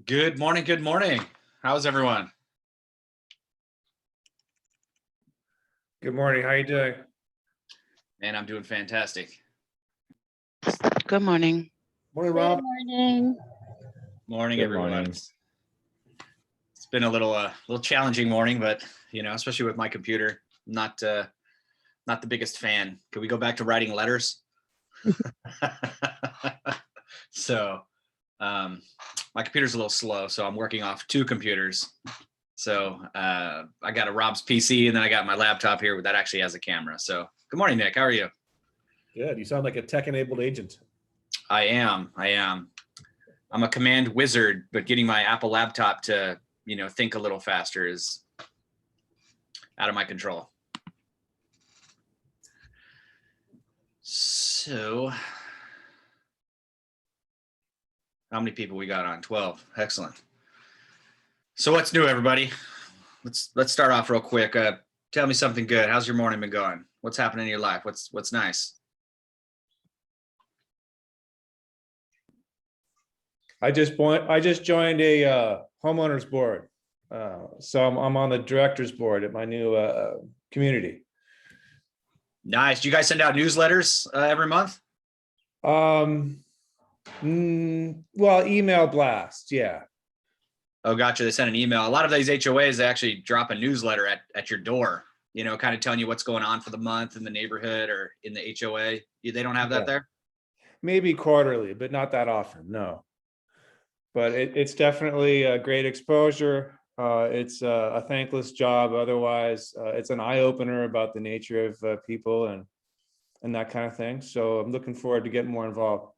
Good morning. Good morning. How's everyone? Good morning. How you doing? Man, I'm doing fantastic. Good morning. Morning, Rob. Good morning. Morning, Good everyone. morning. It's been a little challenging morning, but especially with my computer, not the biggest fan. Could we go back to writing letters? So, my computer's a little slow, so I'm working off two computers. So I got a Rob's PC, and then I got my laptop here that actually has a camera. So, good morning, Nick. How are you? Good. You sound like a tech-enabled agent. I am. I'm a command wizard, but getting my Apple laptop to, think a little faster is out of my control. So, how many people we got on? 12. Excellent. So what's new, everybody? Let's start off real quick. Tell me something good. How's your morning been going? What's happening in your life? What's nice? I just joined a homeowners board, so I'm on the directors board at my new community. Nice. Do you guys send out newsletters every month? Well, email blast, yeah. Oh, gotcha. They send an email. A lot of these HOAs, they actually drop a newsletter at your door, kind of telling you what's going on for the month in the neighborhood or in the HOA. They don't have that Yeah. there? Maybe quarterly, but not that often, no. But it's definitely a great exposure. It's a thankless job. Otherwise, it's an eye opener about the nature of people and that kind of thing. So I'm looking forward to getting more involved.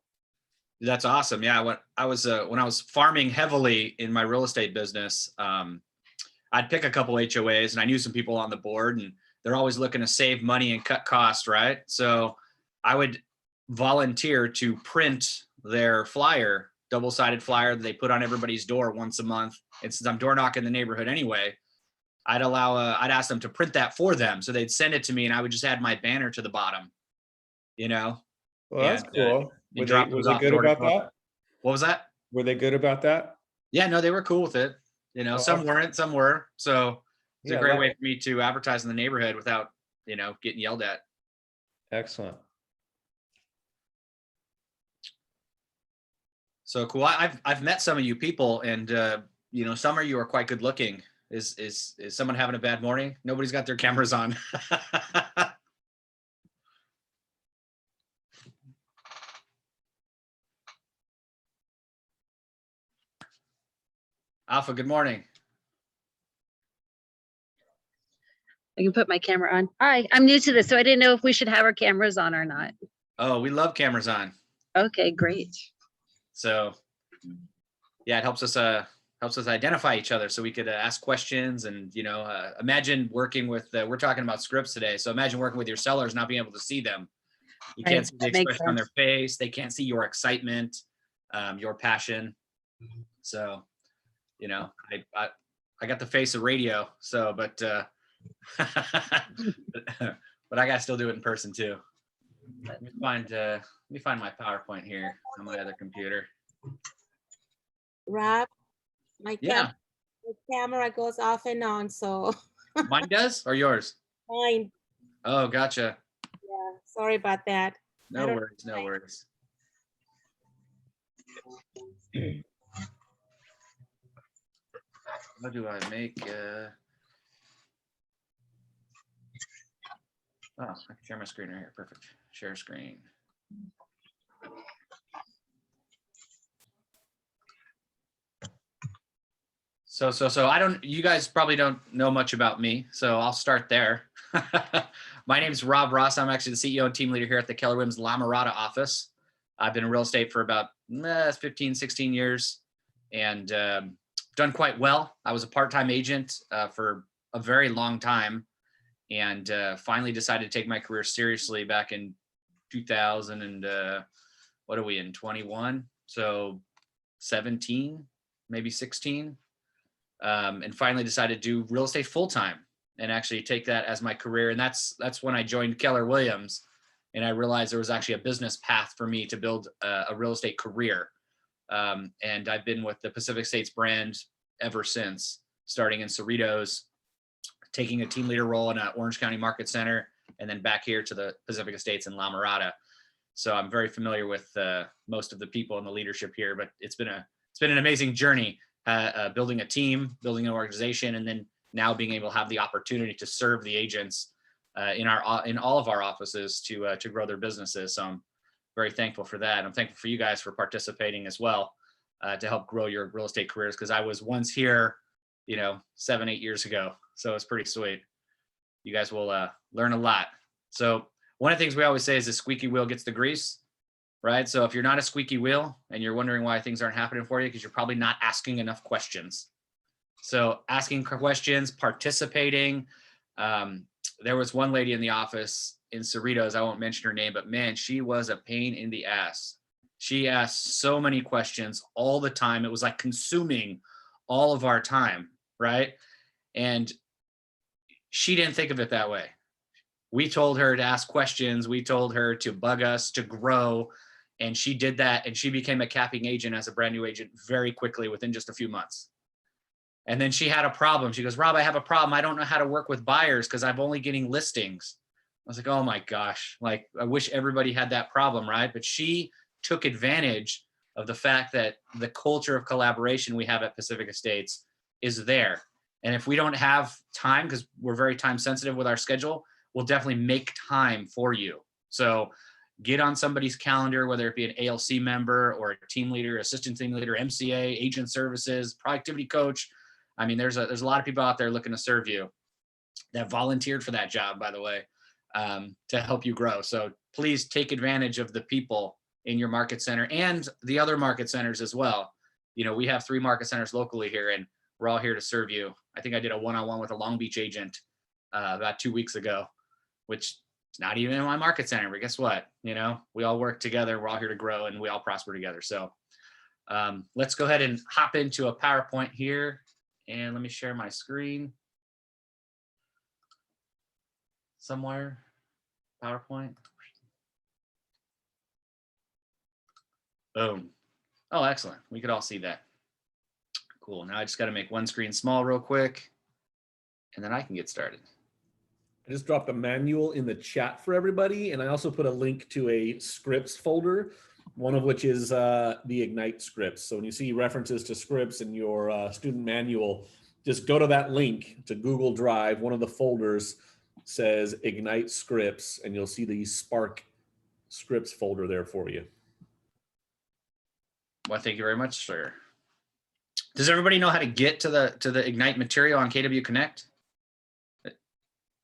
That's awesome. Yeah, when I was farming heavily in my real estate business, I'd pick a couple HOAs, and I knew some people on the board, and they're always looking to save money and cut costs, right? So I would volunteer to print their flyer, double-sided flyer that they put on everybody's door once a month. And since I'm door knocking the neighborhood anyway, I'd ask them to print that for them. So they'd send it to me, and I would just add my banner to the bottom. Well, that's And, cool. Were drop they those off good door to about door. that? What was that? Were they good about that? Yeah, no, they were cool with it. Some awesome. weren't, some were. So it's a Yeah, great love way it. for me to advertise in the neighborhood without, getting yelled at. Excellent. So cool. I've met some of you people, and some of you are quite good looking. Is someone having a bad morning? Nobody's got their cameras on. Alpha, good morning. I can put my camera on. Hi, I'm new to this, so I didn't know if we should have our cameras on or not. Oh, we love cameras on. Okay, great. So yeah, it helps us identify each other so we could ask questions and, imagine working with, we're talking about scripts today. So imagine working with your sellers, not being able to see them. You Right, can't see the that makes expression on their sense. face. They can't see your excitement, your passion. So, I got the face of radio. So, but, but I got to still do it in person too. Let me find my PowerPoint here on my other computer. Rob, my Yeah, camera goes off and on, so mine does or yours? fine. Oh, gotcha. Yeah, sorry about that. No I don't worries, no worries. How do I make I can share my screen right here. Perfect. Share screen. So you guys probably don't know much about me, so I'll start there. My name is Rob Ross. I'm actually the CEO and team leader here at the Keller Williams La Mirada office. I've been in real estate for about 15, 16 years and done quite well. I was a part-time agent for a very long time and finally decided to take my career seriously back in 2000 and what are we in 21? So 17, maybe 16. And finally decided to do real estate full-time and actually take that as my career. And that's when I joined Keller Williams and I realized there was actually a business path for me to build a real estate career. And I've been with the Pacific States brand ever since, starting in Cerritos, taking a team leader role in an Orange County Market Center, and then back here to the Pacific Estates in La Mirada. So I'm very familiar with most of the people in the leadership here, but it's been an amazing journey, building a team, building an organization, and then now being able to have the opportunity to serve the agents in all of our offices to grow their businesses. So I'm very thankful for that. I'm thankful for you guys for participating as well to help grow your real estate careers, because I was once here, 7-8 years ago. So it's pretty sweet. You guys will learn a lot. So one of the things we always say is the squeaky wheel gets the grease, right? So if you're not a squeaky wheel and you're wondering why things aren't happening for you, because you're probably not asking enough questions. So asking questions, participating. There was one lady in the office in Cerritos, I won't mention her name, but man, she was a pain in the ass. She asked so many questions all the time. It was like consuming all of our time, right? And she didn't think of it that way. We told her to ask questions. We told her to bug us, to grow. And she did that. And she became a capping agent as a brand new agent very quickly within just a few months. And then she had a problem. She goes, Rob, I have a problem. I don't know how to work with buyers because I'm only getting listings. I was like, oh my gosh, like I wish everybody had that problem, right? But she took advantage of the fact that the culture of collaboration we have at Pacific Estates is there. And if we don't have time, because we're very time sensitive with our schedule, we'll definitely make time for you. So get on somebody's calendar, whether it be an ALC member or a team leader, assistant team leader, MCA, agent services, productivity coach. I mean, there's a lot of people out there looking to serve you that volunteered for that job, by the way, to help you grow. So please take advantage of the people in your market center and the other market centers as well. We have 3 market centers locally here, and we're all here to serve you. I think I did a one-on-one with a Long Beach agent about 2 weeks ago, which is not even in my market center, but guess what? We all work together. We're all here to grow, and we all prosper together. So let's go ahead and hop into a PowerPoint here, and let me share my screen somewhere. PowerPoint. Boom. Oh, excellent. We could all see that. Cool. Now I just got to make one screen small real quick, and then I can get started. I just dropped a manual in the chat for everybody, and I also put a link to a scripts folder, one of which is the Ignite scripts. So when you see references to scripts in your student manual, just go to that link to Google Drive. One of the folders says Ignite scripts, and you'll see the Spark scripts folder there for you. Well, thank you very much, sir. Does everybody know how to get to the Ignite material on KW Connect?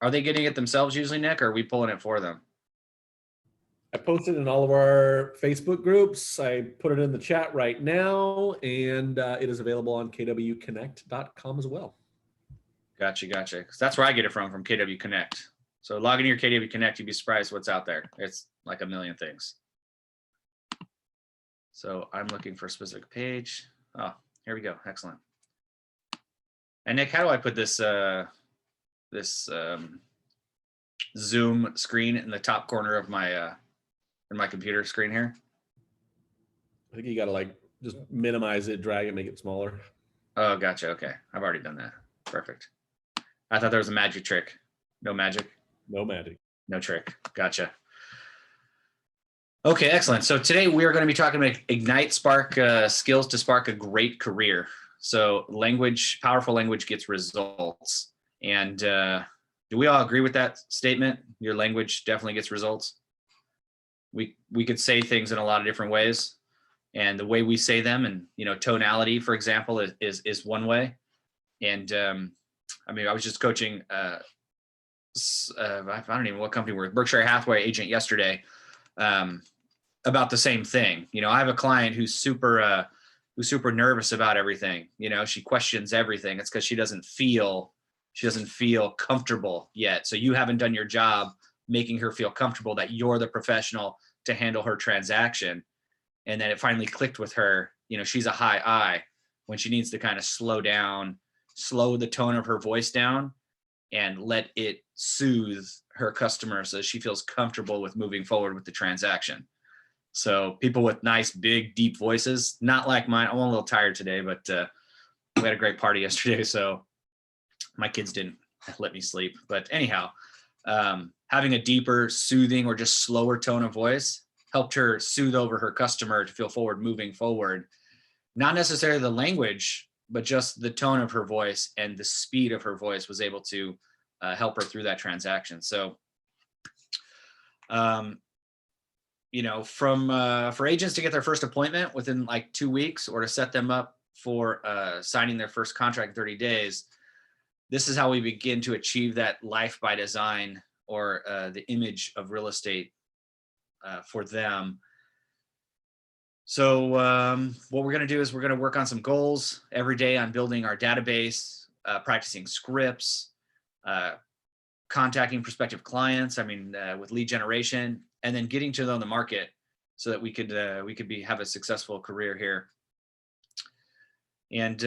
Are they getting it themselves usually, Nick, or are we pulling it for them? I posted in all of our Facebook groups. I put it in the chat right now, and it is available on kwconnect.com as well. Gotcha. 'Cause that's where I get it from KW Connect. So log into your KW Connect, you'd be surprised what's out there. It's like a million things. So I'm looking for a specific page. Oh, here we go. Excellent. And Nick, how do I put this Zoom screen in the top corner of my in my computer screen here? I think you got to just minimize it, drag it, make it smaller. Oh, gotcha. Okay. I've already done that. Perfect. I thought there was a magic trick. No magic. No magic. No trick. Gotcha. Okay, excellent. So today we are going to be talking about Ignite Spark skills to spark a great career. So powerful language gets results. And do we all agree with that statement? Your language definitely gets results. We could say things in a lot of different ways, and the way we say them, and tonality, for example, is one way. And I mean, I was just coaching. I don't even know what company we're with, Berkshire Hathaway agent yesterday, about the same thing. I have a client who's super nervous about everything. She questions everything. It's because she doesn't feel comfortable yet. So you haven't done your job making her feel comfortable that you're the professional to handle her transaction. And then it finally clicked with her. She's a high I when she needs to kind of slow down, slow the tone of her voice down, and let it soothe her customer so she feels comfortable with moving forward with the transaction. So people with nice, big, deep voices, not like mine. I'm a little tired today, but we had a great party yesterday, so my kids didn't let me sleep. But anyhow, having a deeper, soothing, or just slower tone of voice helped her soothe over her customer to feel forward, moving forward. Not necessarily the language, but just the tone of her voice and the speed of her voice was able to help her through that transaction. So, you know, for agents to get their first appointment within like 2 weeks, or to set them up for signing their first contract in 30 days, this is how we begin to achieve that life by design, or the image of real estate for them. So what we're going to do is we're going to work on some goals every day on building our database, practicing scripts, contacting prospective clients. I mean, with lead generation, and then getting to know the market so that we could have a successful career here. And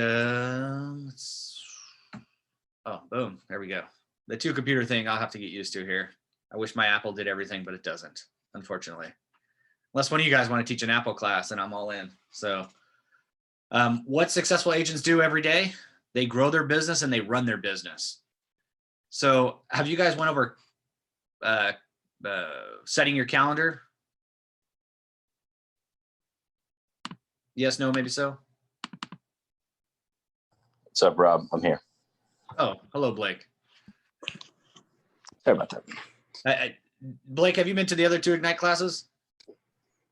oh, boom, there we go. The 2-computer thing I'll have to get used to here. I wish my Apple did everything, but it doesn't, unfortunately. Unless one of you guys want to teach an Apple class, and I'm all in. So what successful agents do every day, they grow their business and they run their business. So have you guys went over setting your calendar? Yes, no, maybe so. What's up, Rob? I'm here. Oh, hello, Blake. Sorry about that. Blake, have you been to the other 2 Ignite classes?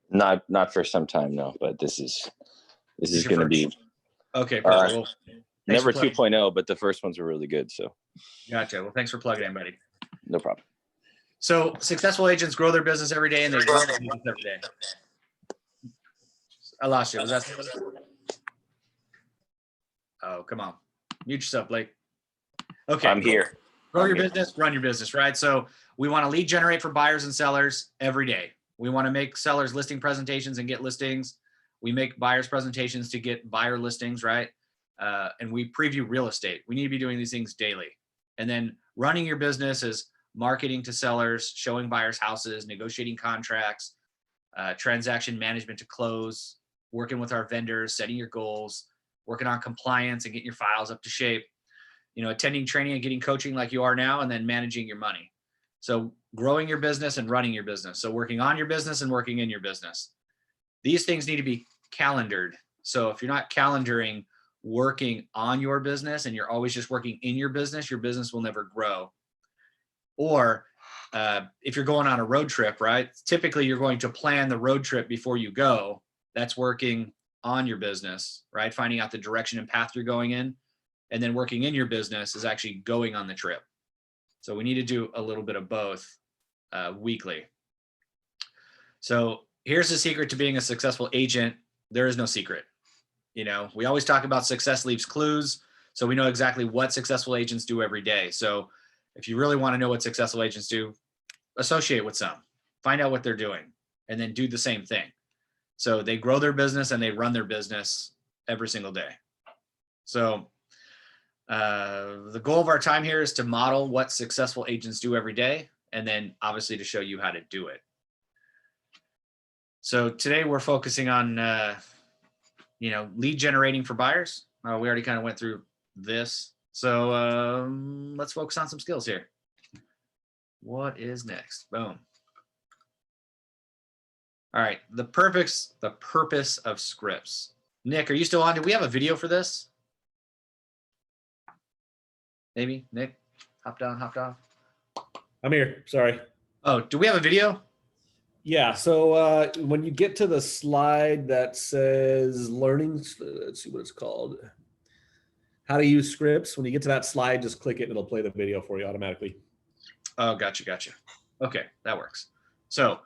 Not for some time, no, but this is your going to be first? Okay, All right. well, never for plugging. 2.0, but the first ones were really good. So Gotcha. Well, thanks for plugging in, buddy. no problem. So successful agents grow their business every day, and they grow their business every day. I lost you. Was that? Oh, come on. Mute yourself, Blake. Okay. I'm here. Grow I'm your here. business, run your business, right? So we want to lead generate for buyers and sellers every day. We want to make sellers listing presentations and get listings. We make buyers presentations to get buyer listings, right? And we preview real estate. We need to be doing these things daily. And then running your business is marketing to sellers, showing buyers houses, negotiating contracts, transaction management to close, working with our vendors, setting your goals, working on compliance and getting your files up to shape, you know, attending training and getting coaching like you are now, and then managing your money. So growing your business and running your business. So working on your business and working in your business. These things need to be calendared. So if you're not calendaring working on your business and you're always just working in your business will never grow. Or if you're going on a road trip, right? Typically you're going to plan the road trip before you go. That's working on your business, right? Finding out the direction and path you're going in. And then working in your business is actually going on the trip. So we need to do a little bit of both weekly. So here's the secret to being a successful agent. There is no secret. You know, we always talk about success leaves clues. So we know exactly what successful agents do every day. So if you really want to know what successful agents do, associate with some, find out what they're doing, and then do the same thing. So they grow their business and they run their business every single day. So the goal of our time here is to model what successful agents do every day, and then obviously to show you how to do it. So today we're focusing on, you know, lead generating for buyers. We already kind of went through this. So let's focus on some skills here. What is next? Boom. All right, the purpose of scripts. Nick, are you still on? Do we have a video for this? Maybe, Nick, hopped on, hopped off. I'm here. Sorry. Oh, do we have a video? Yeah. So when you get to the slide that says learning, let's see what it's called. How to use scripts. When you get to that slide, just click it and it'll play the video for you automatically. Oh, gotcha, gotcha. Okay, that works. So,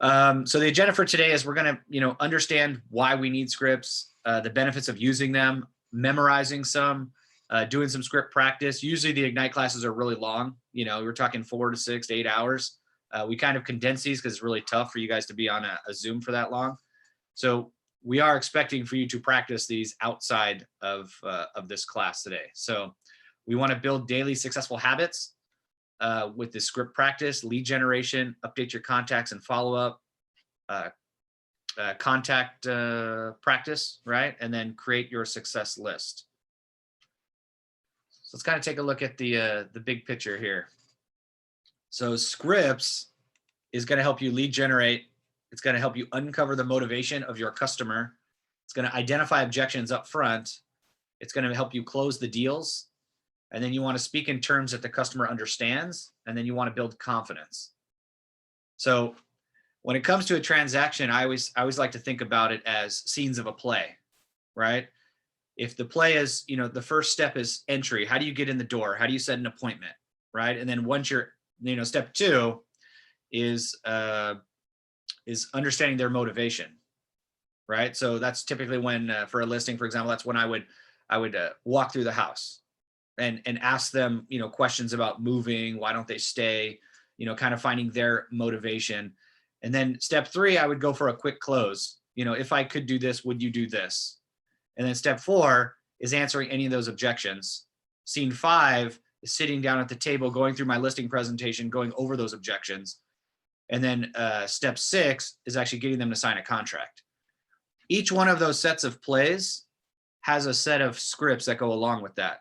so the agenda for today is we're gonna, you know, understand why we need scripts, the benefits of using them, memorizing some, doing some script practice. Usually the Ignite classes are really long. You know, we're talking 4 to 6 to 8 hours. We kind of condense these because it's really tough for you guys to be on a Zoom for that long. So we are expecting for you to practice these outside of this class today. So we want to build daily successful habits with this script practice, lead generation, update your contacts and follow up, contact practice, right? And then create your success list. So let's kind of take a look at the big picture here. So scripts is going to help you lead generate. It's going to help you uncover the motivation of your customer. It's going to identify objections up front. It's going to help you close the deals. And then you want to speak in terms that the customer understands. And then you want to build confidence. So when it comes to a transaction, I always like to think about it as scenes of a play, right? If the play is, the first step is entry. How do you get in the door? How do you set an appointment, right? And then once you're, step 2 is understanding their motivation, right? So that's typically when, for a listing, for example, that's when I would walk through the house and ask them, questions about moving. Why don't they stay? Kind of finding their motivation. And then step 3, I would go for a quick close. If I could do this, would you do this? And then step 4 is answering any of those objections. Scene 5 is sitting down at the table, going through my listing presentation, going over those objections. And then step 6 is actually getting them to sign a contract. Each one of those sets of plays has a set of scripts that go along with that.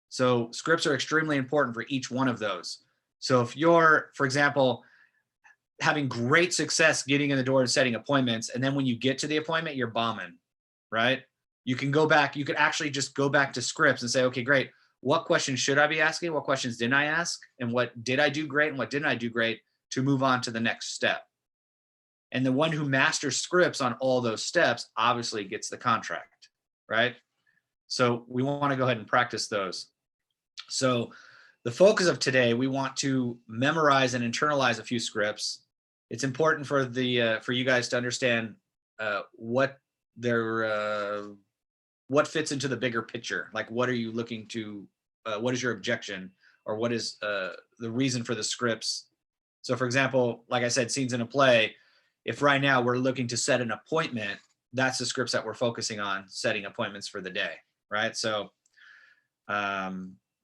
So scripts are extremely important for each one of those. So if you're, for example, having great success getting in the door and setting appointments, and then when you get to the appointment, you're bombing, right? You can go back, you could actually just go back to scripts and say, okay, great. What questions should I be asking? What questions didn't I ask? And what did I do great? And what didn't I do great, to move on to the next step? And the one who masters scripts on all those steps obviously gets the contract, right? So we want to go ahead and practice those. So the focus of today, we want to memorize and internalize a few scripts. It's important for you guys to understand what fits into the bigger picture. Like, what are you looking to? What is your objection, or what is the reason for the scripts? So, for example, like I said, scenes in a play. If right now we're looking to set an appointment, that's the scripts that we're focusing on, setting appointments for the day, right? So,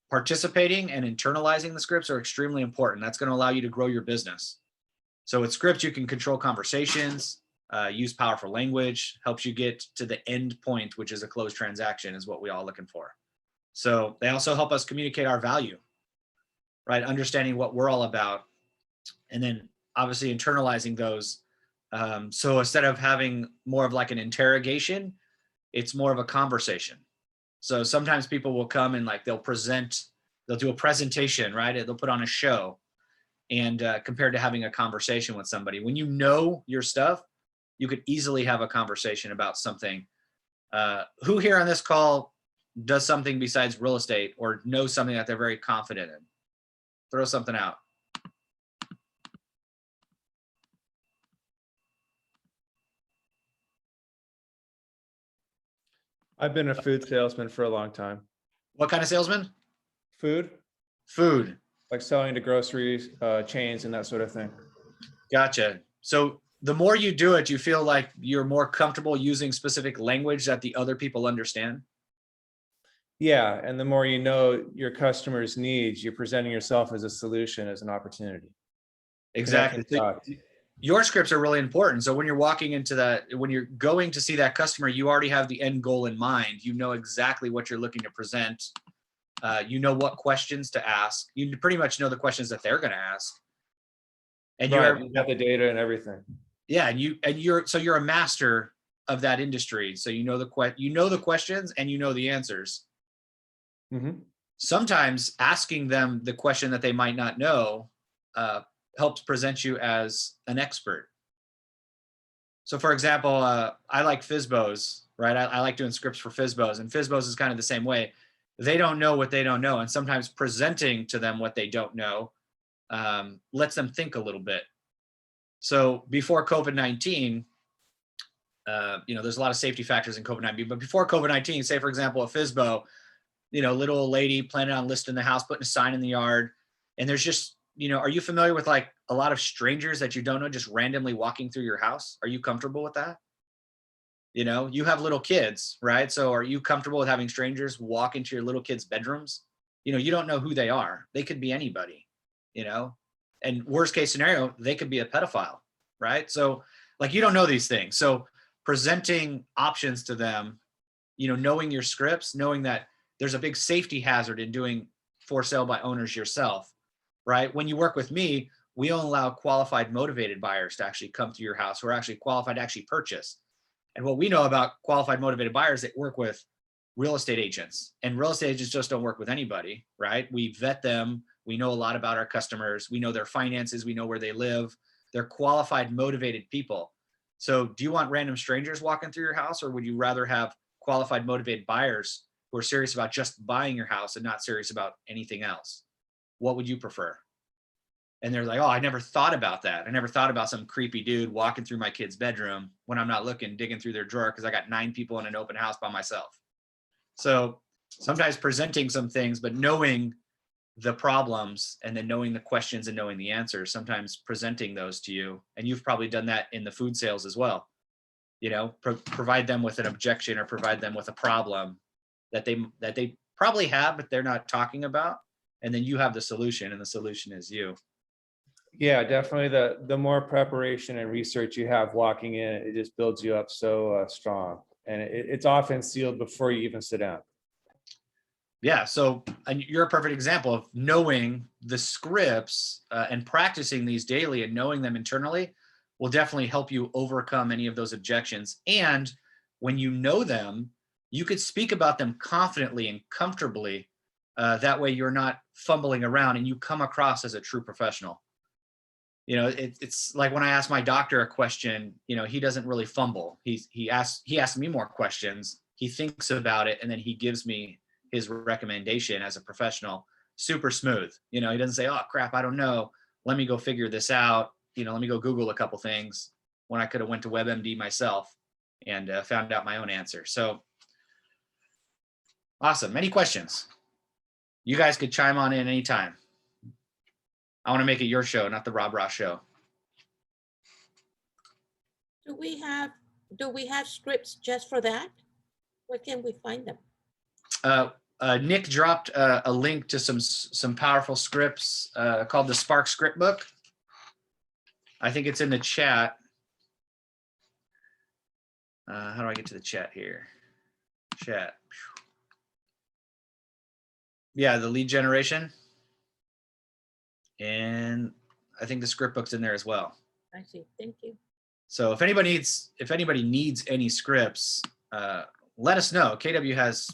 participating and internalizing the scripts are extremely important. That's going to allow you to grow your business. So with scripts, you can control conversations, use powerful language, helps you get to the end point, which is a closed transaction, is what we all looking for. So they also help us communicate our value, right? Understanding what we're all about, and then obviously internalizing those. So instead of having more of like an interrogation, it's more of a conversation. So sometimes people will come and they'll do a presentation, right? They'll put on a show, and compared to having a conversation with somebody, when you know your stuff, you could easily have a conversation about something. Who here on this call does something besides real estate, or knows something that they're very confident in? Throw something out. I've been a food salesman for a long time. What kind of salesman? Food, Food. like selling to groceries, chains and that sort of thing. Gotcha. So the more you do it, you feel like you're more comfortable using specific language that the other people understand? Yeah, and the more you know your customer's needs, you're presenting yourself as a solution, as an opportunity. Exactly. Connecting dots. Your scripts are really important. So when you're walking into that, when you're going to see that customer, you already have the end goal in mind. You know exactly what you're looking to present. You know what questions to ask. You pretty much know the questions that they're going to ask. And Right, you got the data and everything. yeah, you're a master of that industry. So you know the questions and you know the answers. Mm-hmm. Sometimes asking them the question that they might not know helps present you as an expert. So for example, I like FSBOs, right? I like doing scripts for FSBOs, and FSBOs is kind of the same way. They don't know what they don't know. And sometimes presenting to them what they don't know lets them think a little bit. So before COVID-19, there's a lot of safety factors in COVID-19, but before COVID-19, say for example, a FSBO, little old lady planning on listing the house, putting a sign in the yard, and there's just, are you familiar with like a lot of strangers that you don't know just randomly walking through your house? Are you comfortable with that? You have little kids, right? So are you comfortable with having strangers walk into your little kids' bedrooms? You don't know who they are. They could be anybody, and worst case scenario, they could be a pedophile, right? So like, you don't know these things. So presenting options to them, knowing your scripts, knowing that there's a big safety hazard in doing for sale by owners yourself, right? When you work with me, we only allow qualified, motivated buyers to actually come to your house who are actually qualified to actually purchase. And what we know about qualified, motivated buyers, that work with real estate agents, and real estate agents just don't work with anybody, right? We vet them. We know a lot about our customers. We know their finances. We know where they live. They're qualified, motivated people. So do you want random strangers walking through your house, or would you rather have qualified, motivated buyers who are serious about just buying your house and not serious about anything else? What would you prefer? And they're like, oh, I never thought about that. I never thought about some creepy dude walking through my kid's bedroom when I'm not looking, digging through their drawer because I got 9 people in an open house by myself. So sometimes presenting some things, but knowing the problems and then knowing the questions and knowing the answers, sometimes presenting those to you. And you've probably done that in the food sales as well. Provide them with an objection or provide them with a problem that they probably have, but they're not talking about. And then you have the solution, and the solution is you. Yeah, definitely. The more preparation and research you have walking in, it just builds you up so strong. And it's often sealed before you even sit down. Yeah, so and you're a perfect example of knowing the scripts and practicing these daily and knowing them internally will definitely help you overcome any of those objections. And when you know them, you could speak about them confidently and comfortably. That way you're not fumbling around and you come across as a true professional. It's like when I ask my doctor a question, he doesn't really fumble. He asks me more questions. He thinks about it, and then he gives me his recommendation as a professional, super smooth. He doesn't say, oh crap, I don't know, let me go figure this out. Let me go Google a couple things, when I could have went to WebMD myself and found out my own answer. So awesome. Any questions? You guys could chime on in anytime. I want to make it your show, not the Rob Ross show. Do we have scripts just for that? Where can we find them? Nick dropped a link to some powerful scripts called the Spark Script Book. I think it's in the chat. How do I get to the chat here? Chat. Yeah, the lead generation. And I think the script book's in there as well. I see. Thank you. So if anybody needs any scripts, let us know. KW has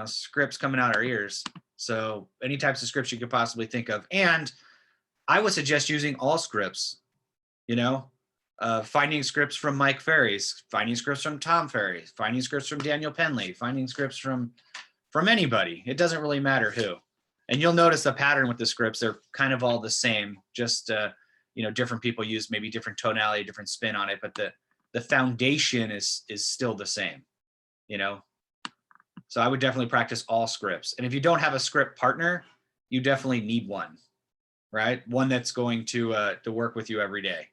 scripts coming out our ears. So any types of scripts you could possibly think of. And I would suggest using all scripts. Finding scripts from Mike Ferry's, finding scripts from Tom Ferry, finding scripts from Daniel Penley, finding scripts from anybody. It doesn't really matter who. And you'll notice the pattern with the scripts. They're kind of all the same, just different people use maybe different tonality, different spin on it, but the foundation is still the same. So I would definitely practice all scripts. And if you don't have a script partner, you definitely need one, right? One that's going to work with you every day.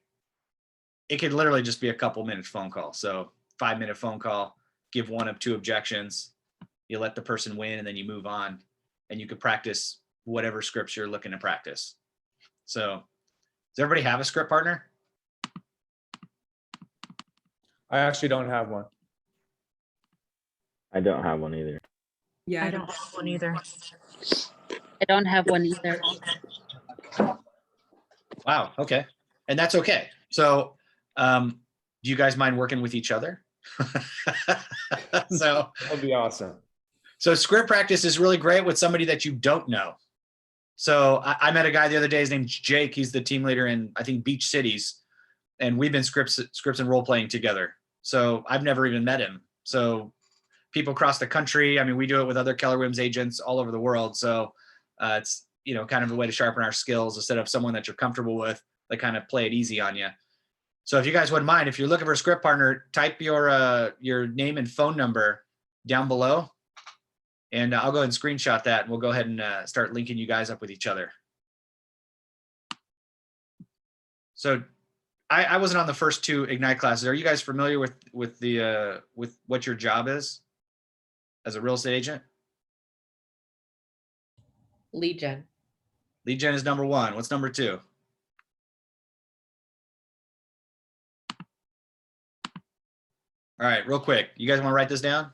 It could literally just be a couple minutes phone call. So 5-minute phone call, give 1 of 2 objections, you let the person win, and then you move on, and you could practice whatever scripts you're looking to practice. So does everybody have a script partner? I actually don't have one. I don't have one either. Yeah, I don't have one either. I don't have one either. Wow. Okay. And that's okay. So do you guys mind working with each other? So That'd be awesome. So script practice is really great with somebody that you don't know. So I met a guy the other day, his name's Jake. He's the team leader in, I think, Beach Cities. And we've been scripts and role playing together. So I've never even met him. So people across the country, I mean, we do it with other Keller Williams agents all over the world. So it's, kind of a way to sharpen our skills instead of someone that you're comfortable with, that kind of play it easy on you. So if you guys wouldn't mind, if you're looking for a script partner, type your name and phone number down below. And I'll go ahead and screenshot that, and we'll go ahead and start linking you guys up with each other. So I wasn't on the first 2 Ignite classes. Are you guys familiar with what your job is as a real estate agent? lead gen. Lead gen is number 1. What's number 2? All right, real quick. You guys want to write this down?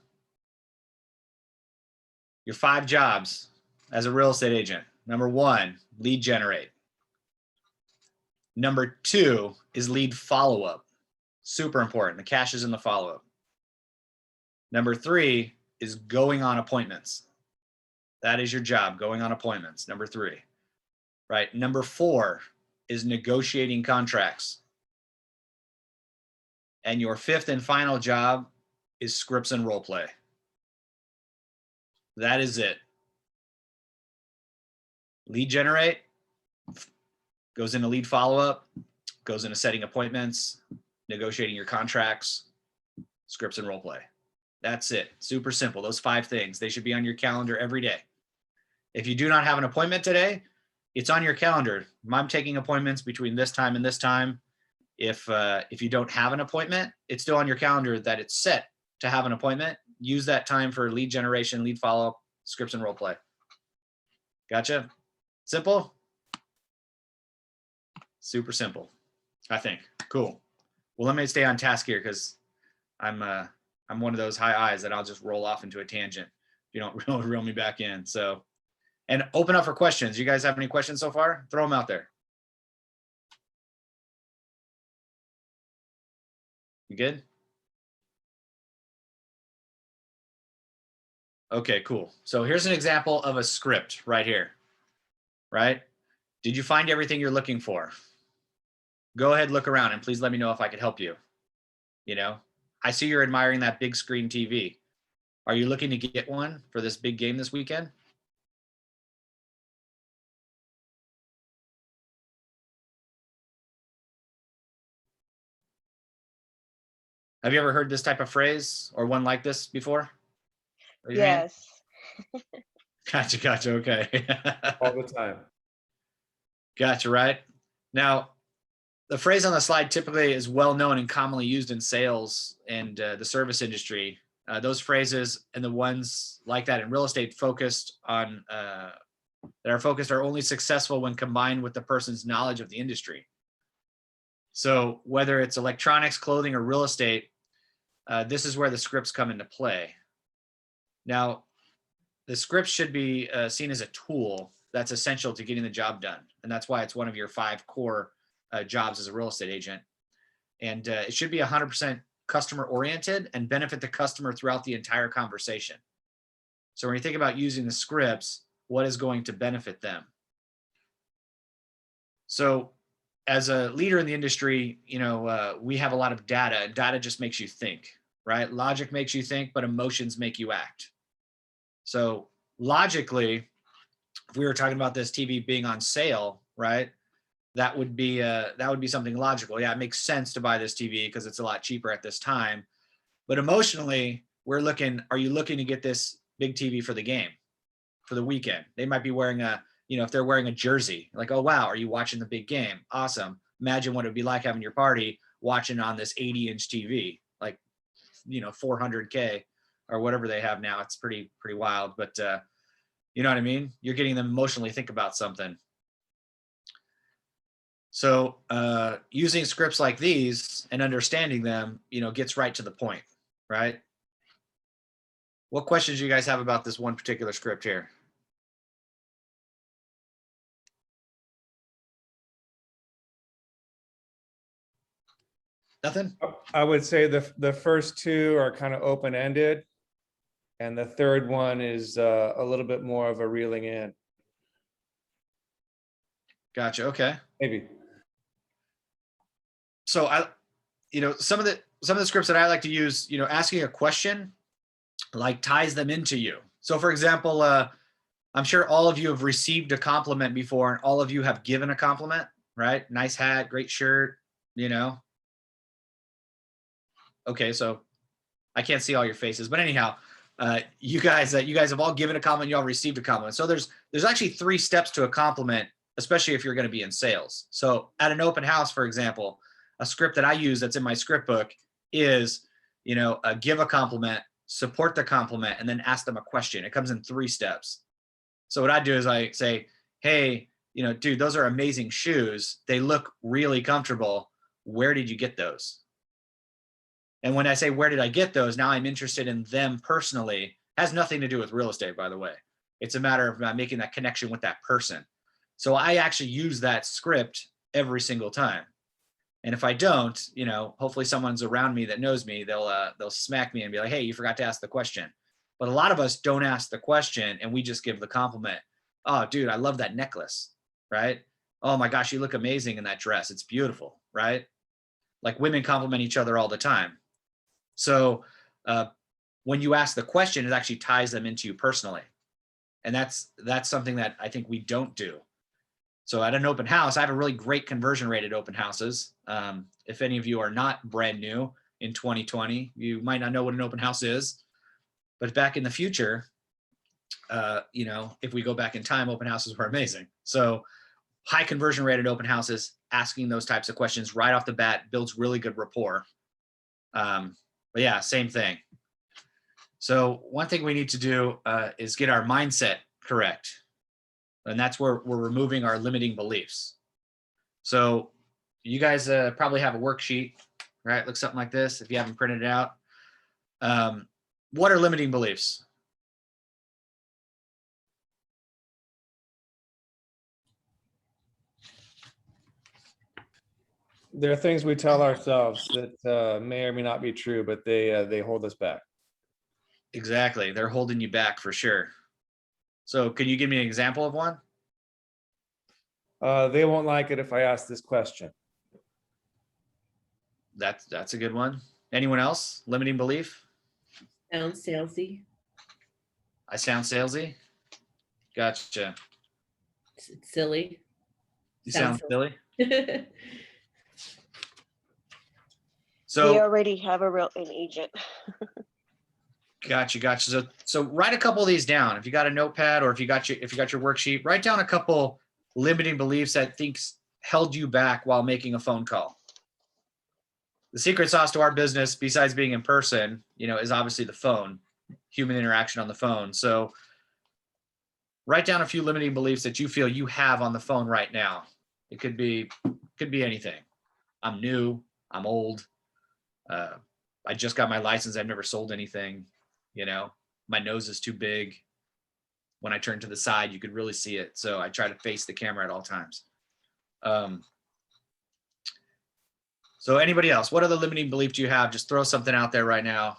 Your 5 jobs as a real estate agent. Number 1, lead generate. Number 2 is lead follow-up. Super important. The cash is in the follow-up. Number 3 is going on appointments. That is your job, going on appointments. Number 3, right? Number 4 is negotiating contracts. And your 5th and final job is scripts and role play. That is it. Lead generate goes into lead follow-up, goes into setting appointments, negotiating your contracts, scripts and role play. That's it. Super simple. Those 5 things. They should be on your calendar every day. If you do not have an appointment today, it's on your calendar. I'm taking appointments between this time and this time. If you don't have an appointment, it's still on your calendar that it's set to have an appointment. Use that time for lead generation, lead follow-up, scripts and role play. Gotcha? Simple? Super simple, I think. Cool. Well, let me stay on task here because I'm one of those high eyes that I'll just roll off into a tangent if you don't reel me back in. So, and open up for questions. You guys have any questions so far? Throw them out there. You good? Okay, cool. So here's an example of a script right here, right? Did you find everything you're looking for? Go ahead, look around, and please let me know if I could help you. You know, I see you're admiring that big screen TV. Are you looking to get one for this big game this weekend? Have you ever heard this type of phrase or one like this before? Raise your hand. Yes. Gotcha. Okay. All the time. Gotcha, right? Now, the phrase on the slide typically is well known and commonly used in sales and the service industry. Those phrases and the ones like that in real estate focused on that are focused are only successful when combined with the person's knowledge of the industry. So whether it's electronics, clothing, or real estate, this is where the scripts come into play. Now, the script should be seen as a tool that's essential to getting the job done. And that's why it's one of your 5 core jobs as a real estate agent. And it should be 100% customer oriented and benefit the customer throughout the entire conversation. So when you think about using the scripts, what is going to benefit them? So as a leader in the industry, you know, we have a lot of data, and data just makes you think, right? Logic makes you think, but emotions make you act. So logically, if we were talking about this TV being on sale, right, that would be something logical. Yeah, it makes sense to buy this TV because it's a lot cheaper at this time. But emotionally, we're looking, are you looking to get this big TV for the game, for the weekend? They might be wearing a, you know, if they're wearing a jersey, like, oh, wow, are you watching the big game? Awesome. Imagine what it'd be like having your party watching on this 80-inch TV, like, you know, 400K or whatever they have now. It's pretty wild, but you know what I mean? You're getting them emotionally think about something. So using scripts like these and understanding them, you know, gets right to the point, right? What questions do you guys have about this one particular script here? Nothing? I would say the first 2 are kind of open-ended, and the third one is a little bit more of a reeling in. Gotcha. Okay. Maybe. So you know, some of the scripts that I like to use, you know, asking a question like ties them into you. So for example, I'm sure all of you have received a compliment before, and all of you have given a compliment, right? Nice hat, great shirt, you know. Okay, so I can't see all your faces, but anyhow, you guys have all given a compliment, you all received a compliment. So there's actually 3 steps to a compliment, especially if you're going to be in sales. So at an open house, for example, a script that I use that's in my script book is, you know, give a compliment, support the compliment, and then ask them a question. It comes in 3 steps. So what I do is I say, hey, you know, dude, those are amazing shoes. They look really comfortable. Where did you get those? And when I say, where did I get those? Now I'm interested in them personally. Has nothing to do with real estate, by the way. It's a matter of making that connection with that person. So I actually use that script every single time. And if I don't, you know, hopefully someone's around me that knows me, they'll smack me and be like, hey, you forgot to ask the question. But a lot of us don't ask the question and we just give the compliment. Oh, dude, I love that necklace, right? Oh my gosh, you look amazing in that dress. It's beautiful, right? Like women compliment each other all the time. So when you ask the question, it actually ties them into you personally. And that's something that I think we don't do. So at an open house, I have a really great conversion rate at open houses. If any of you are not brand new in 2020, you might not know what an open house is, but back in the future, you know, if we go back in time, open houses were amazing. So high conversion rate at open houses, asking those types of questions right off the bat builds really good rapport. But yeah, same thing. So one thing we need to do is get our mindset correct. And that's where we're removing our limiting beliefs. So you guys probably have a worksheet, right? Looks something like this if you haven't printed it out. What are limiting beliefs? There are things we tell ourselves that may or may not be true, but they hold us back. Exactly. They're holding you back for sure. So can you give me an example of one? They won't like it if I ask this question. That's a good one. Anyone else? Limiting belief? Sound salesy. I sound salesy. Gotcha. It's silly. You sound Sounds silly. silly. So We already have an agent. Gotcha. So write a couple of these down. If you got a notepad or if you got your worksheet, write down a couple limiting beliefs that thinks held you back while making a phone call. The secret sauce to our business, besides being in person, you know, is obviously the phone, human interaction on the phone. So write down a few limiting beliefs that you feel you have on the phone right now. It could be anything. I'm new. I'm old. I just got my license. I've never sold anything. You know, my nose is too big. When I turn to the side, you could really see it. So I try to face the camera at all times. So anybody else, what other limiting belief do you have? Just throw something out there right now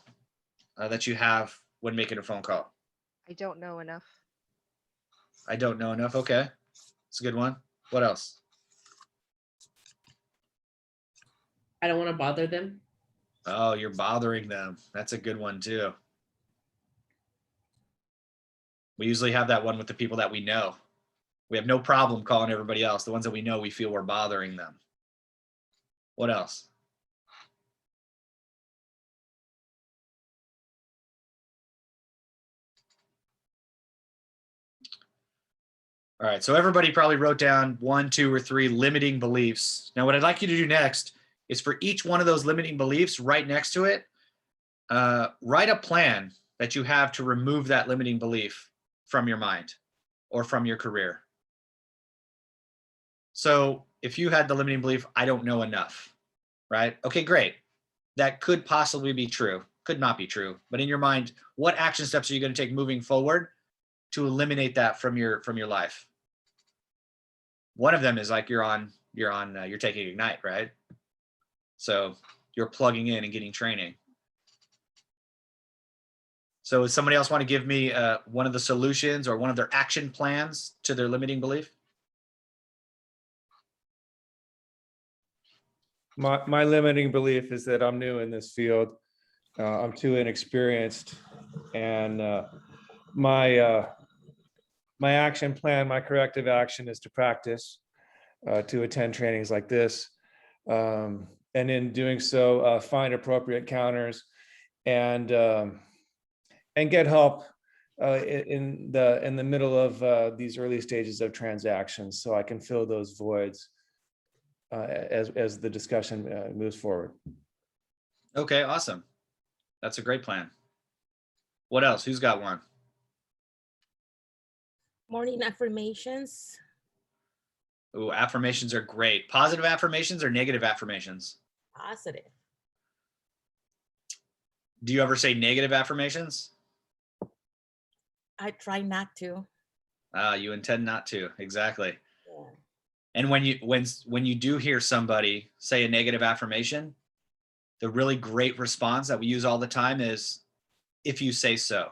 that you have when making a phone call. I don't know enough. I don't know enough. Okay. It's a good one. What else? I don't want to bother them. Oh, you're bothering them. That's a good one too. We usually have that one with the people that we know. We have no problem calling everybody else. The ones that we know, we feel we're bothering them. What else? All right, so everybody probably wrote down 1, 2, or 3 limiting beliefs. Now, what I'd like you to do next is for each one of those limiting beliefs right next to it, write a plan that you have to remove that limiting belief from your mind or from your career. So if you had the limiting belief, I don't know enough, right? Okay, great. That could possibly be true, could not be true. But in your mind, what action steps are you going to take moving forward to eliminate that from your life? One of them is like you're taking Ignite, right? So you're plugging in and getting training. So does somebody else want to give me one of the solutions or one of their action plans to their limiting belief? My limiting belief is that I'm new in this field. I'm too inexperienced, and my action plan, my corrective action, is to practice, to attend trainings like this, and in doing so, find appropriate counters, and get help in the middle of these early stages of transactions, so I can fill those voids as the discussion moves forward. Okay, awesome. That's a great plan. What else? Who's got one? Morning affirmations. Ooh, affirmations are great. Positive affirmations or negative affirmations? Positive. Do you ever say negative affirmations? I try not to. You intend not to. Exactly. Yeah. And when you do hear somebody say a negative affirmation, the really great response that we use all the time is, if you say so.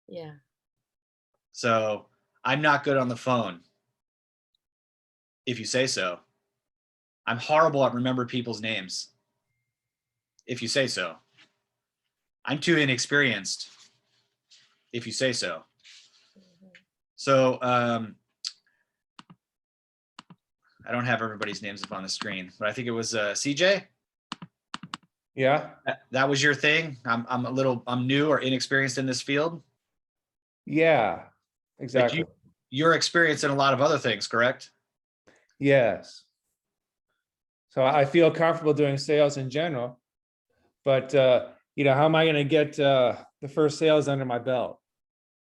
Yeah. So I'm not good on the phone. If you say so. I'm horrible at remember people's names. If you say so. I'm too inexperienced. If you say so. Mhm. So I don't have everybody's names up on the screen, but I think it was CJ. Yeah, That was your thing. I'm new or inexperienced in this field. yeah, But exactly. you're experienced in a lot of other things, correct? Yes. So I feel comfortable doing sales in general, but how am I going to get the first sales under my belt?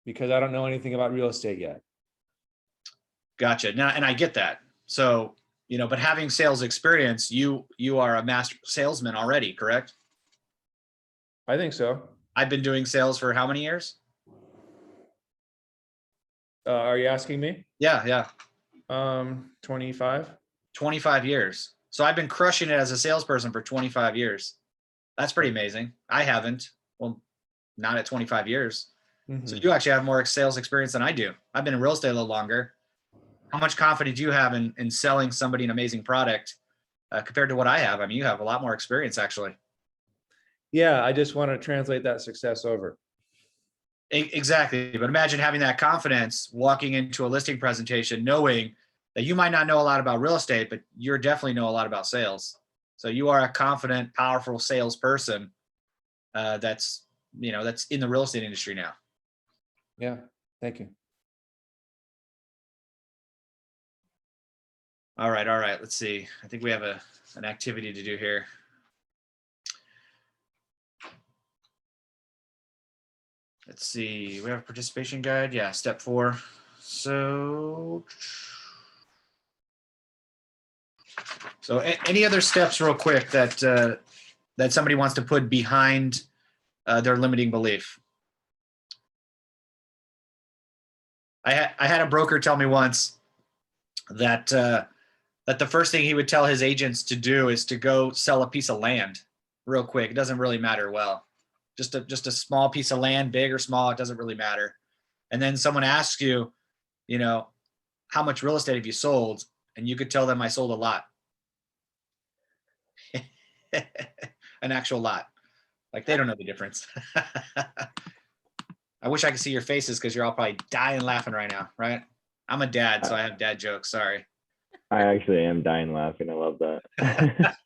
Because I don't know anything about real estate yet. Gotcha. Now, and I get that. So, but having sales experience, you are a master salesman already, correct? I think so. I've been doing sales for how many years? Are you asking me? Yeah. 25. 25 years. So I've been crushing it as a salesperson for 25 years. That's pretty amazing. I haven't. Well, not at 25 years. So Mhm. you actually have more sales experience than I do. I've been in real estate a little longer. How much confidence do you have in selling somebody an amazing product compared to what I have? I mean, you have a lot more experience actually. Yeah, I just want to translate that success over. Exactly. But imagine having that confidence walking into a listing presentation, knowing that you might not know a lot about real estate, but you definitely know a lot about sales. So you are a confident, powerful salesperson that's in the real estate industry now. Yeah, thank you. All right. Let's see. I think we have an activity to do here. Let's see. We have a participation guide. Yeah, step 4. So any other steps real quick that somebody wants to put behind their limiting belief? I had a broker tell me once that the first thing he would tell his agents to do is to go sell a piece of land real quick. It doesn't really matter. Well, just a small piece of land, big or small, it doesn't really matter. And then someone asks you, how much real estate have you sold? And you could tell them I sold a lot. An actual lot. Like they don't know the difference. I wish I could see your faces because you're all probably dying laughing right now, right? I'm a dad, so I have dad jokes. Sorry. I actually am dying laughing. I love that.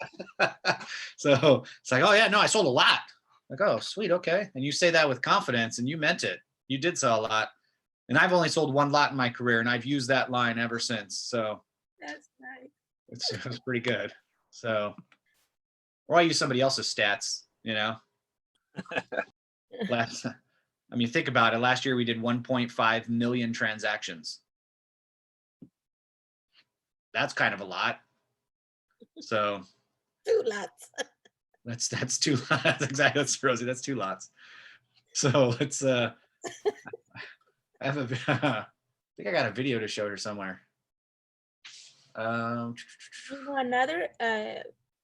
So it's like, oh yeah, no, I sold a lot. Like, oh, sweet, okay. And you say that with confidence and you meant it. You did sell a lot. And I've only sold one lot in my career and I've used that line ever since. So That's nice. it's pretty good. So, or I use somebody else's stats, think about it. Last year we did 1.5 million transactions. That's kind of a lot. So 2 lots. that's 2 lots. Exactly. That's Rosie. That's 2 lots. So let's I have I think I got a video to show her somewhere. Another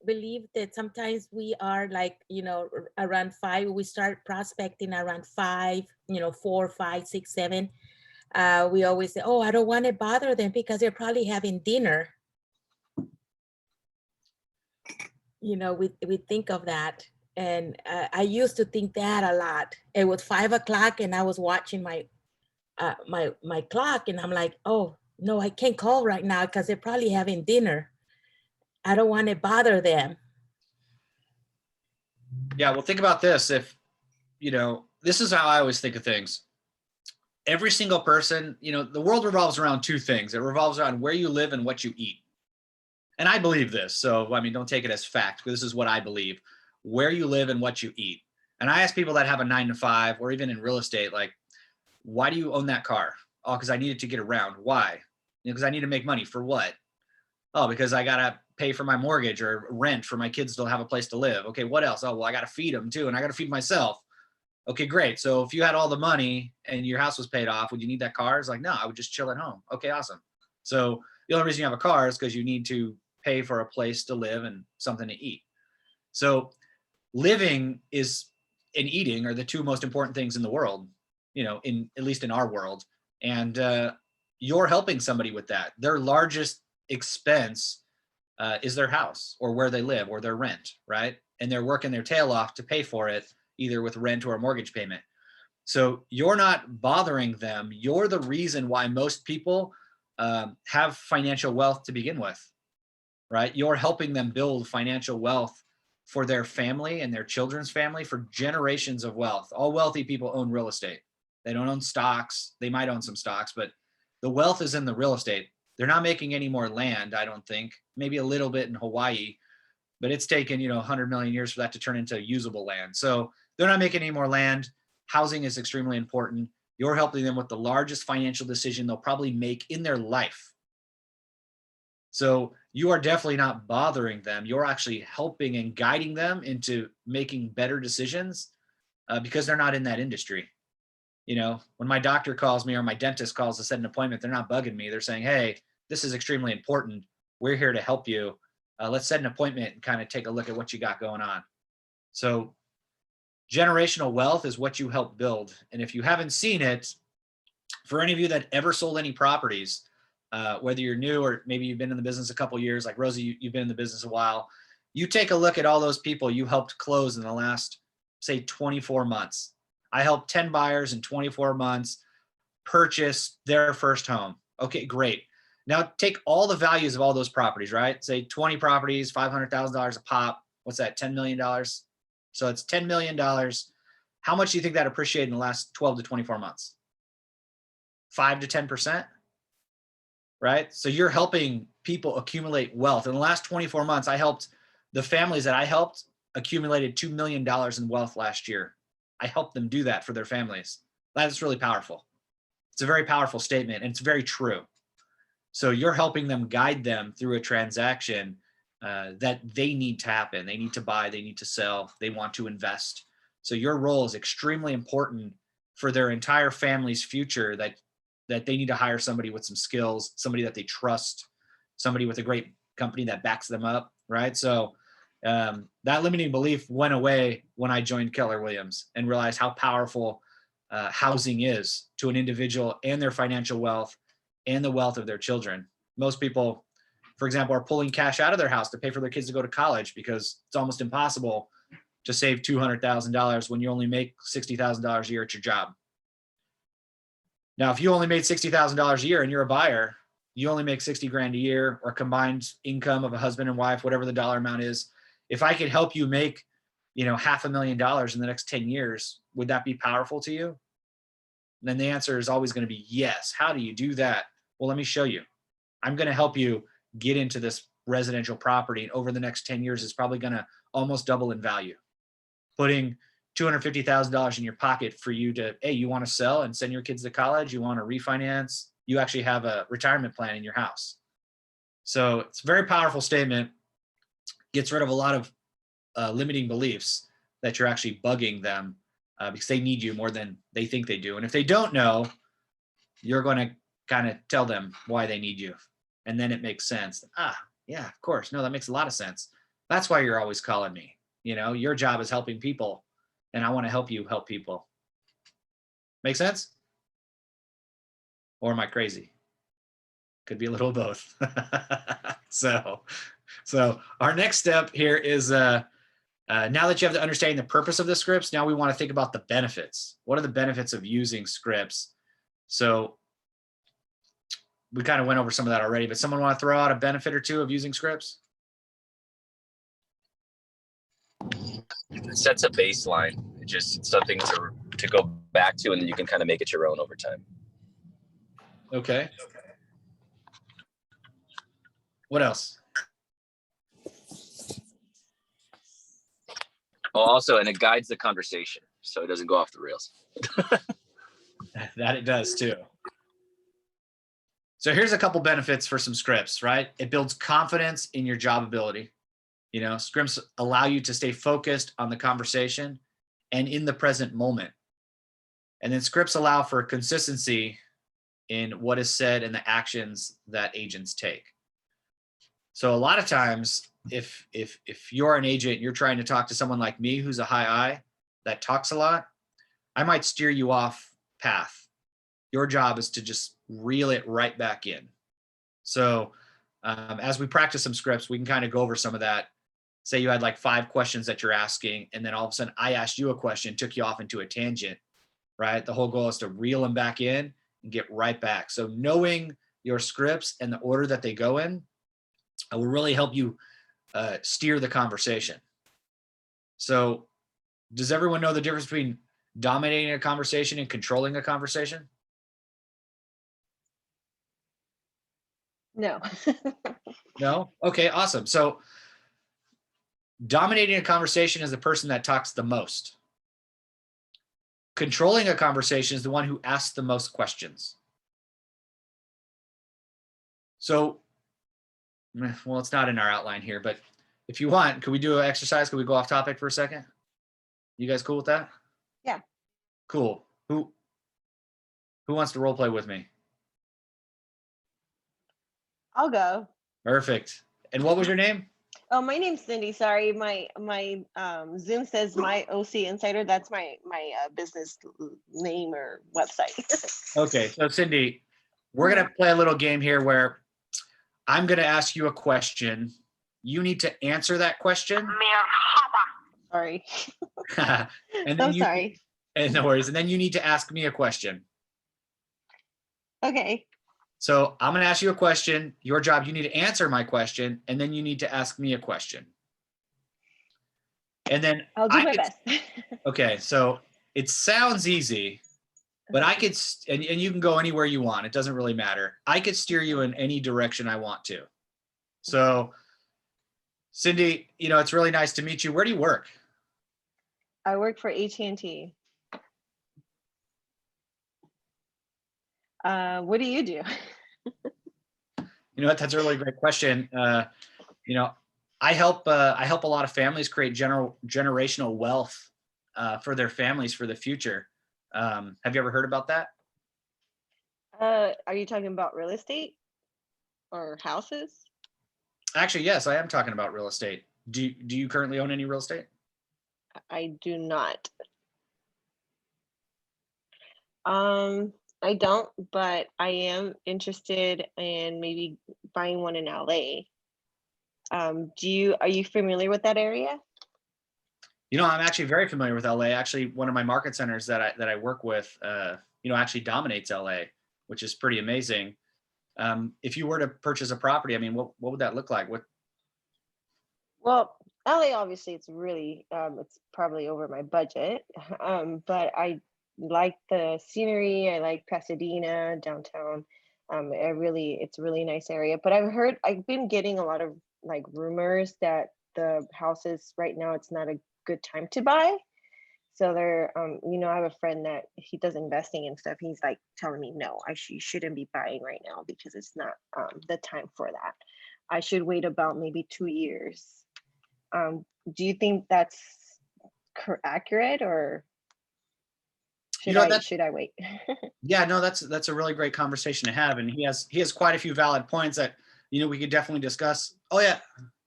believe that sometimes we are like, around 5, we start prospecting around 5, 4, 5, 6, 7. We always say, oh, I don't want to bother them because they're probably having dinner. We think of that. And I used to think that a lot. It was 5 o'clock and I was watching my clock and I'm like, oh, no, I can't call right now because they're probably having dinner. I don't want to bother them. Yeah, well, think about this. If, this is how I always think of things. Every single person, the world revolves around 2 things. It revolves around where you live and what you eat. And I believe this. So, don't take it as fact, but this is what I believe. Where you live and what you eat. And I ask people that have a 9-to-5 or even in real estate, like, why do you own that car? Oh, because I need it to get around. Why? Because I need to make money. For what? Oh, because I got to pay for my mortgage or rent for my kids to have a place to live. Okay, what else? Oh, well, I got to feed them too, and I got to feed myself. Okay, great. So if you had all the money and your house was paid off, would you need that car? It's like, no, I would just chill at home. Okay, awesome. So the only reason you have a car is because you need to pay for a place to live and something to eat. So living is and eating are the two most important things in the world, you know, in at least in our world. And you're helping somebody with that. Their largest expense is their house or where they live or their rent, right? And they're working their tail off to pay for it, either with rent or a mortgage payment. So you're not bothering them. You're the reason why most people have financial wealth to begin with, right? You're helping them build financial wealth for their family and their children's family for generations of wealth. All wealthy people own real estate. They don't own stocks. They might own some stocks, but the wealth is in the real estate. They're not making any more land, I don't think. Maybe a little bit in Hawaii, but it's taken, 100 million years for that to turn into usable land. So they're not making any more land. Housing is extremely important. You're helping them with the largest financial decision they'll probably make in their life. So you are definitely not bothering them. You're actually helping and guiding them into making better decisions because they're not in that industry. When my doctor calls me or my dentist calls to set an appointment, they're not bugging me. They're saying, hey, this is extremely important. We're here to help you. Let's set an appointment and kind of take a look at what you got going on. So generational wealth is what you help build. And if you haven't seen it, for any of you that ever sold any properties, whether you're new or maybe you've been in the business a couple of years, like Rosie, you've been in the business a while, you take a look at all those people you helped close in the last, say, 24 months. I helped 10 buyers in 24 months purchase their first home. Okay, great. Now take all the values of all those properties, right? Say 20 properties, $500,000 a pop. What's that, $10 million? So it's $10 million. How much do you think that appreciated in the last 12 to 24 months? 5 to 10%, right? So you're helping people accumulate wealth. In the last 24 months, I helped the families that I helped accumulated $2 million in wealth last year. I helped them do that for their families. That's really powerful. It's a very powerful statement and it's very true. So you're helping them, guide them through a transaction that they need to happen. They need to buy, they need to sell, they want to invest. So your role is extremely important for their entire family's future, that they need to hire somebody with some skills, somebody that they trust, somebody with a great company that backs them up, right? So that limiting belief went away when I joined Keller Williams and realized how powerful housing is to an individual and their financial wealth and the wealth of their children. Most people, for example, are pulling cash out of their house to pay for their kids to go to college because it's almost impossible to save $200,000 when you only make $60,000 a year at your job. Now, if you only made $60,000 a year and you're a buyer, you only make 60 grand a year, or combined income of a husband and wife, whatever the dollar amount is. If I could help you make, $500,000 in the next 10 years, would that be powerful to you? And then the answer is always going to be yes. How do you do that? Well, let me show you. I'm going to help you get into this residential property. And over the next 10 years, it's probably going to almost double in value. Putting $250,000 in your pocket for you to, hey, you want to sell and send your kids to college? You want to refinance? You actually have a retirement plan in your house. So it's a very powerful statement. Gets rid of a lot of limiting beliefs that you're actually bugging them because they need you more than they think they do. And if they don't know, you're going to kind of tell them why they need you. And then it makes sense. Yeah, of course. No, that makes a lot of sense. That's why you're always calling me. Your job is helping people, and I want to help you help people. Make sense? Or am I crazy? Could be a little of both. So our next step here is now that you have the understanding the purpose of the scripts, now we want to think about the benefits. What are the benefits of using scripts? So we kind of went over some of that already, but someone want to throw out a benefit or two of using scripts? It sets a baseline. It's just something to go back to, and then you can kind of make it your own over time. Okay. What else? Oh, also, and it guides the conversation, so it doesn't go off the rails. That it does too. So here's a couple benefits for some scripts, right? It builds confidence in your job ability. You know, scripts allow you to stay focused on the conversation and in the present moment. And then scripts allow for consistency in what is said and the actions that agents take. So a lot of times, if you're an agent, you're trying to talk to someone like me who's a high I that talks a lot, I might steer you off path. Your job is to just reel it right back in. So as we practice some scripts, we can kind of go over some of that. Say you had like 5 questions that you're asking, and then all of a sudden I asked you a question, took you off into a tangent, right? The whole goal is to reel them back in and get right back. So knowing your scripts and the order that they go in will really help you steer the conversation. So does everyone know the difference between dominating a conversation and controlling a conversation? No. No? Okay, awesome. So dominating a conversation is the person that talks the most. Controlling a conversation is the one who asks the most questions. So, well, it's not in our outline here, but if you want, could we do an exercise? Could we go off topic for a second? You guys cool with that? Yeah. Cool. Who wants to role play with me? I'll go. Perfect. And what was your name? Oh, my name's Cindy. Sorry, my Zoom says my OC Insider. That's my business name or website. Okay, so Cindy, we're gonna play a little game here where I'm gonna ask you a question. You need to answer that question. Sorry. And then I'm sorry. And no worries. And then you need to ask me a question. Okay. So I'm going to ask you a question. Your job, you need to answer my question, and then you need to ask me a question. And then I'll do my best. Okay, so it sounds easy, but I could, and you can go anywhere you want. It doesn't really matter. I could steer you in any direction I want to. So Cindy, you know, it's really nice to meet you. Where do you work? I work for AT&T. What do you do? You know what? That's a really great question. You know, I help a lot of families create generational wealth for their families for the future. Have you ever heard about that? Are you talking about real estate or houses? Actually, yes, I am talking about real estate. Do you currently own any real estate? I do not. I don't, but I am interested in maybe buying one in LA. Are you familiar with that area? You know, I'm actually very familiar with LA. Actually, one of my market centers that I work with, you know, actually dominates LA, which is pretty amazing. If you were to purchase a property, I mean, what would that look like? Well, LA, obviously, it's really, it's probably over my budget, but I like the scenery. I like Pasadena, downtown. It's a really nice area. But I've been getting a lot of like rumors that the houses right now, it's not a good time to buy. So you know, I have a friend that he does investing and stuff. He's like telling me, no, you shouldn't be buying right now because it's not the time for that. I should wait about maybe 2 years. Do you think that's accurate, or should I wait? Yeah, no, that's a really great conversation to have, and he has quite a few valid points that, you know, we could definitely discuss. Oh yeah,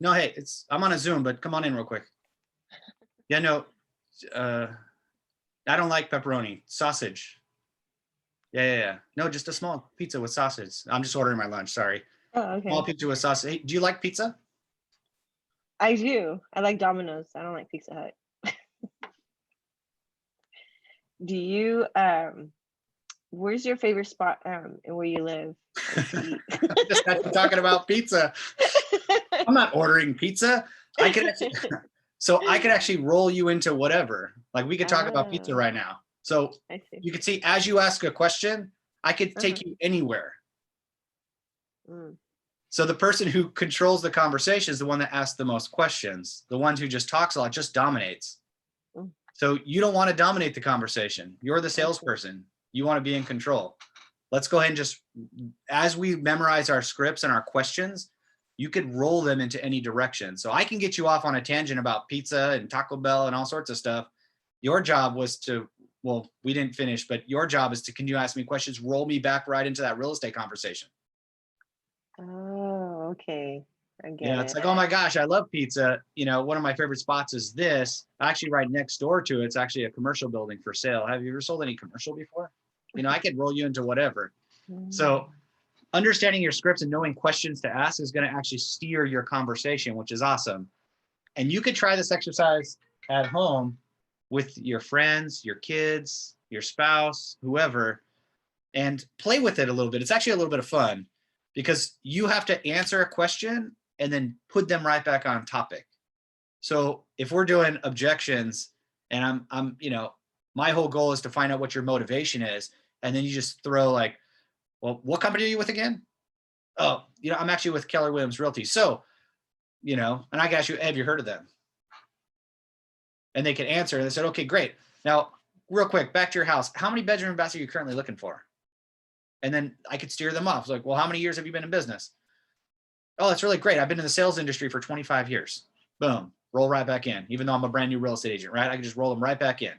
no, hey, I'm on a Zoom, but come on in real quick. Yeah, no, I don't like pepperoni, sausage. Yeah. No, just a small pizza with sausage. I'm just ordering my lunch. Sorry. Oh, okay. Small pizza with sausage. Hey, do you like pizza? I do. I like Domino's. I don't like Pizza Hut. Do you, where's your favorite spot and where you live? Just got you talking about pizza. I'm not ordering pizza. I could actually roll you into whatever. Like we could talk about pizza right now. So I see. you can see as you ask a question, I could take you anywhere. Mm. So the person who controls the conversation is the one that asks the most questions. The one who just talks a lot just dominates. So you don't want to dominate the conversation. You're the salesperson. You want to be in control. let's go ahead and just, as we memorize our scripts and our questions, you could roll them into any direction. So I can get you off on a tangent about pizza and Taco Bell and all sorts of stuff. Your job was to, well, we didn't finish, but your job is to, can you ask me questions, roll me back right into that real estate conversation. Oh, okay. I You get know, it. it's like, oh my gosh, I love pizza. You know, one of my favorite spots is this. Actually, right next door to it's actually a commercial building for sale. Have you ever sold any commercial before? You know, I could roll you into whatever. So understanding your scripts and knowing questions to ask is going to actually steer your conversation, which is awesome. And you could try this exercise at home with your friends, your kids, your spouse, whoever, and play with it a little bit. It's actually a little bit of fun because you have to answer a question and then put them right back on topic. So if we're doing objections and I'm, you know, my whole goal is to find out what your motivation is. And then you just throw like, well, what company are you with again? Oh, you know, I'm actually with Keller Williams Realty. So, you know, and I got you, have you heard of them? And they could answer. And they said, okay, great. Now, real quick, back to your house. How many bedroom and baths are you currently looking for? And then I could steer them off. It's like, well, how many years have you been in business? Oh, that's really great. I've been in the sales industry for 25 years. Boom, roll right back in. Even though I'm a brand new real estate agent, right? I can just roll them right back in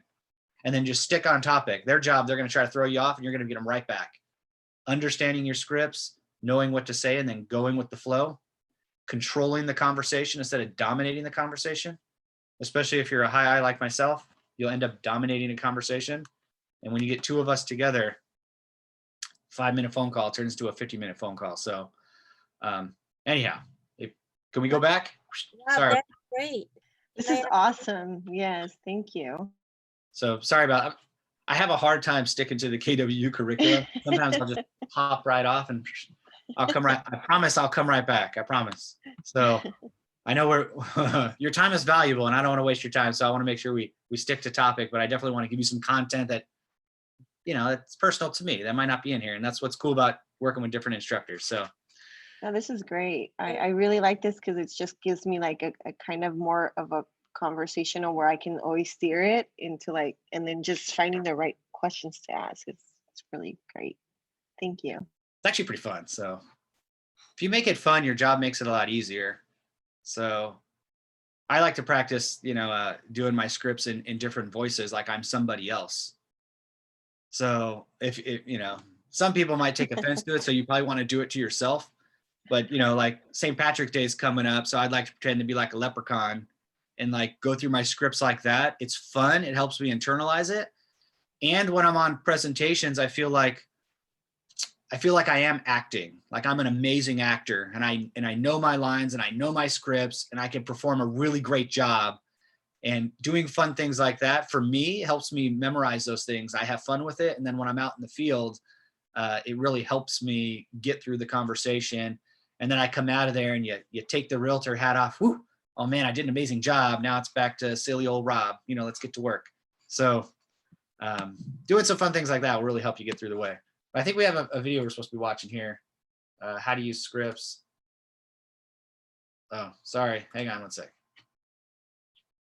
and then just stick on topic. Their job, they're going to try to throw you off and you're going to get them right back. Understanding your scripts, knowing what to say, and then going with the flow, controlling the conversation instead of dominating the conversation. Especially if you're a high I like myself, you'll end up dominating a conversation. And when you get two of us together, 5-minute phone call turns into a 50-minute phone call. So anyhow, can we go back? Yeah, Sorry. that's great. This is awesome. Yes, thank you. So sorry about, I have a hard time sticking to the KWU curriculum. Sometimes I'll just hop right off and I'll come right, I promise I'll come right back. I promise. So I know your time is valuable and I don't want to waste your time. So I want to make sure we stick to topic, but I definitely want to give you some content that, you know, it's personal to me. That might not be in here. And that's what's cool about working with different instructors. So No, this is great. I really like this because it just gives me like a kind of more of a conversational where I can always steer it into like, and then just finding the right questions to ask. It's really great. Thank you. it's actually pretty fun. So if you make it fun, your job makes it a lot easier. So I like to practice, you know, doing my scripts in different voices, like I'm somebody else. So if you know, some people might take offense to it, so you probably want to do it to yourself. But you know, like St. Patrick's Day is coming up, so I'd like to pretend to be like a leprechaun and like go through my scripts like that. It's fun. It helps me internalize it. And when I'm on presentations, I feel like I am acting, like I'm an amazing actor, and I know my lines and I know my scripts and I can perform a really great job. And doing fun things like that for me helps me memorize those things. I have fun with it, and then when I'm out in the field, it really helps me get through the conversation. And then I come out of there, and you take the realtor hat off. Whoo, oh man, I did an amazing job. Now it's back to silly old Rob. You know, let's get to work. So doing some fun things like that will really help you get through the way. I think we have a video we're supposed to be watching here. How to use scripts. Oh, sorry. Hang on one sec.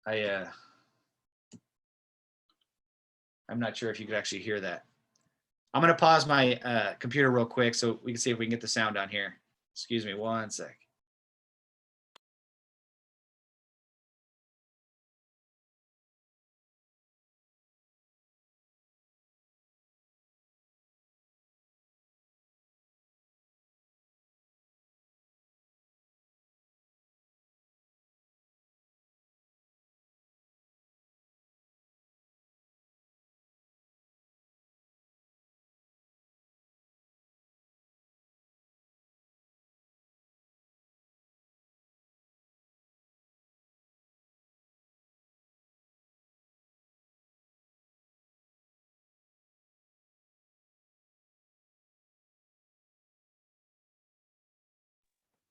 I'm not sure if you could actually hear that. I'm going to pause my computer real quick so we can see if we can get the sound on here. Excuse me one sec.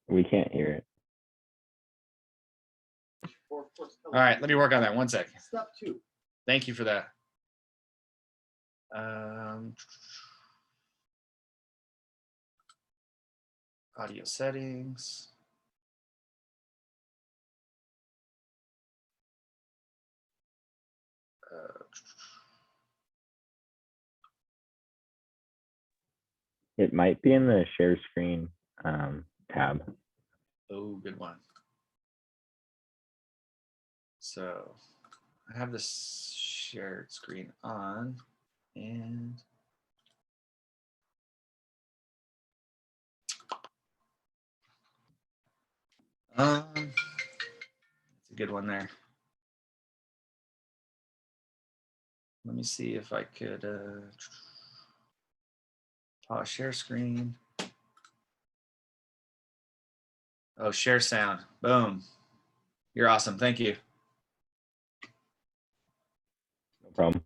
We can't hear it. All right, let me work on that. One sec. Step 2. Thank you for that. Audio settings. It might be in the share screen tab. Oh, good one. So I have this shared screen on and it's a good one there. Let me see if I could pause share screen. Oh, share sound. Boom. You're awesome. Thank you. No problem.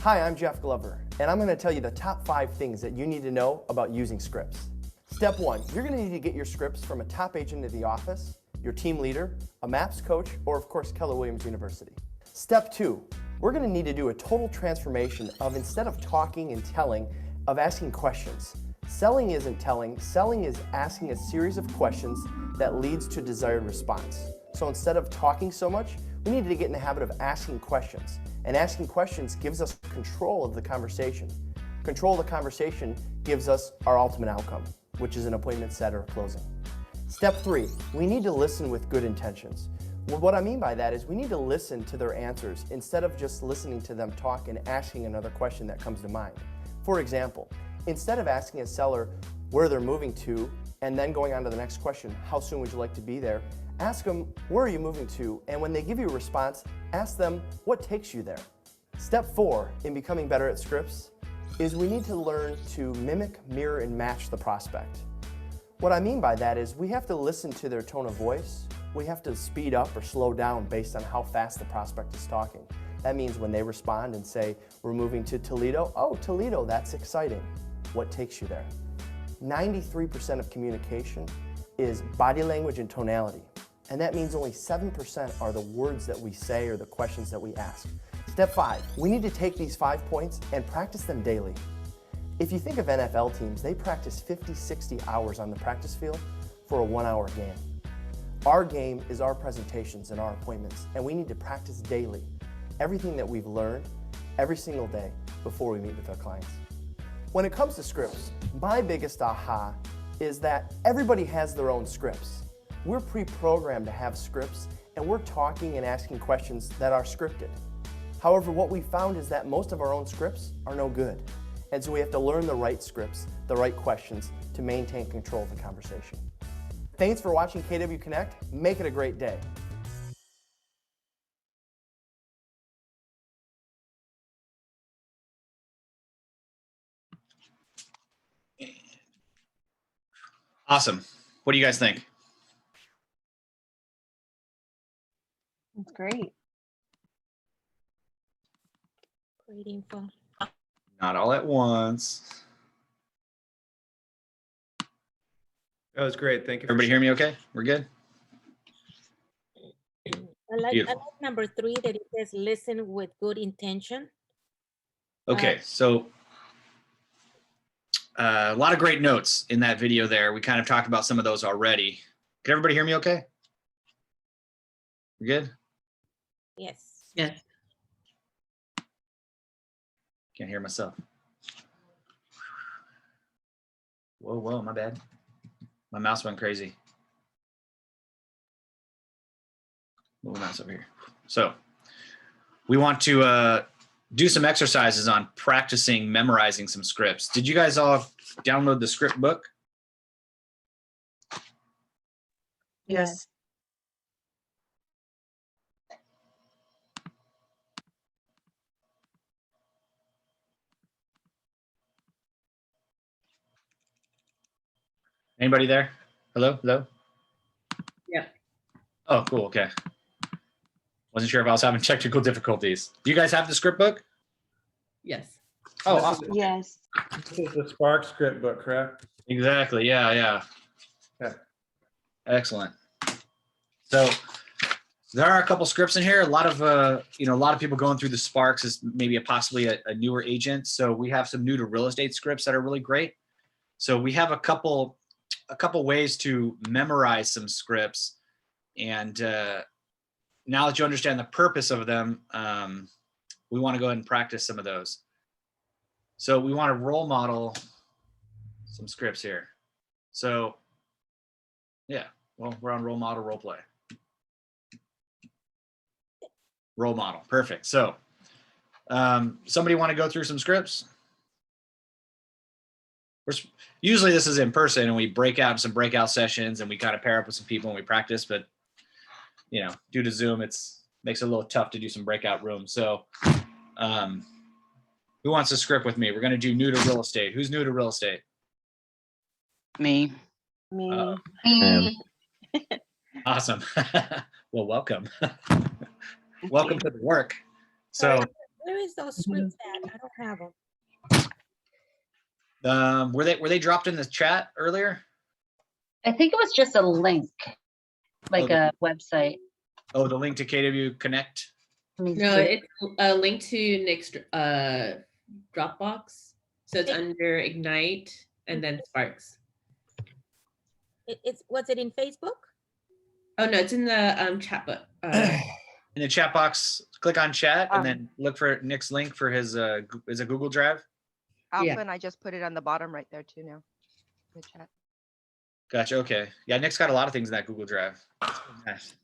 Hi, I'm Jeff Glover, and I'm going to tell you the top 5 things that you need to know about using scripts. Step 1, you're going to need to get your scripts from a top agent at the office, your team leader, a MAPS coach, or of course Keller Williams University. Step 2, we're going to need to do a total transformation of, instead of talking and telling, of asking questions. Selling isn't telling, selling is asking a series of questions that leads to desired response. So instead of talking so much, we need to get in the habit of asking questions. And asking questions gives us control of the conversation. Control of the conversation gives us our ultimate outcome, which is an appointment set or a closing. Step 3, we need to listen with good intentions. Well, what I mean by that is we need to listen to their answers instead of just listening to them talk and asking another question that comes to mind. For example, instead of asking a seller where they're moving to and then going on to the next question, how soon would you like to be there? Ask them, where are you moving to? And when they give you a response, ask them, what takes you there? Step 4 in becoming better at scripts is we need to learn to mimic, mirror, and match the prospect. What I mean by that is we have to listen to their tone of voice. We have to speed up or slow down based on how fast the prospect is talking. That means when they respond and say, we're moving to Toledo, oh, Toledo, that's exciting. What takes you there? 93% of communication is body language and tonality. And that means only 7% are the words that we say or the questions that we ask. Step 5, we need to take these 5 points and practice them daily. If you think of NFL teams, they practice 50, 60 hours on the practice field for a 1-hour game. Our game is our presentations and our appointments, and we need to practice daily everything that we've learned every single day before we meet with our clients. When it comes to scripts, my biggest aha is that everybody has their own scripts. We're pre-programmed to have scripts, and we're talking and asking questions that are scripted. However, what we found is that most of our own scripts are no good. And so we have to learn the right scripts, the right questions to maintain control of the conversation. Thanks for watching KW Connect. Make it a great day. Awesome. What do you guys think? That's great. Great info. Not all at once. That was great. Thank you. Everybody hear me okay? We're good? I like Beautiful. number 3 that it says listen with good intention. Okay, so a lot of great notes in that video there. We kind of talked about some of those already. Can everybody hear me okay? We're good? Yes. Yes. Can't hear myself. Whoa, my bad. My mouse went crazy. Move mouse over here. So we want to do some exercises on practicing memorizing some scripts. Did you guys all download the script book? Yes. Anybody there? Hello? Hello? Yeah. Oh, cool. Okay. Wasn't sure if I was having technical difficulties. Do you guys have the script book? Yes. Oh, This is- awesome. Yes. This is the Spark script book, correct? Exactly. Yeah, yeah. Yeah. Excellent. So there are a couple scripts in here. A lot of a lot of people going through the Sparks is maybe possibly a newer agent. So we have some new to real estate scripts that are really great. So we have a couple ways to memorize some scripts, and now that you understand the purpose of them, we want to go ahead and practice some of those. So we want to role model some scripts here. So yeah, well, we're on role model role play. Role model, perfect. So somebody want to go through some scripts? Usually this is in person and we break out some breakout sessions and we kind of pair up with some people and we practice, but due to Zoom, makes it a little tough to do some breakout rooms. So who wants to script with me? We're going to do new to real estate. Who's new to real estate? Me. Me. Awesome. Well, welcome. Welcome to the work. So Where is those scripts at? I don't have them. were they dropped in the chat earlier? I think it was just a link, like Okay. a website. Oh, the link to KW Connect. Let me No, see. it's a link to Nick's Dropbox. So it's under Ignite and then Sparks. Was it in Facebook? Oh no, it's in the chat book. In the chat box, click on chat and then look for Nick's link for his is a Google Drive. Yeah. Alpha, I just put it on the bottom right there too now. In the chat. Gotcha. Okay. Yeah, Nick's got a lot of things in that Google Drive. Nice.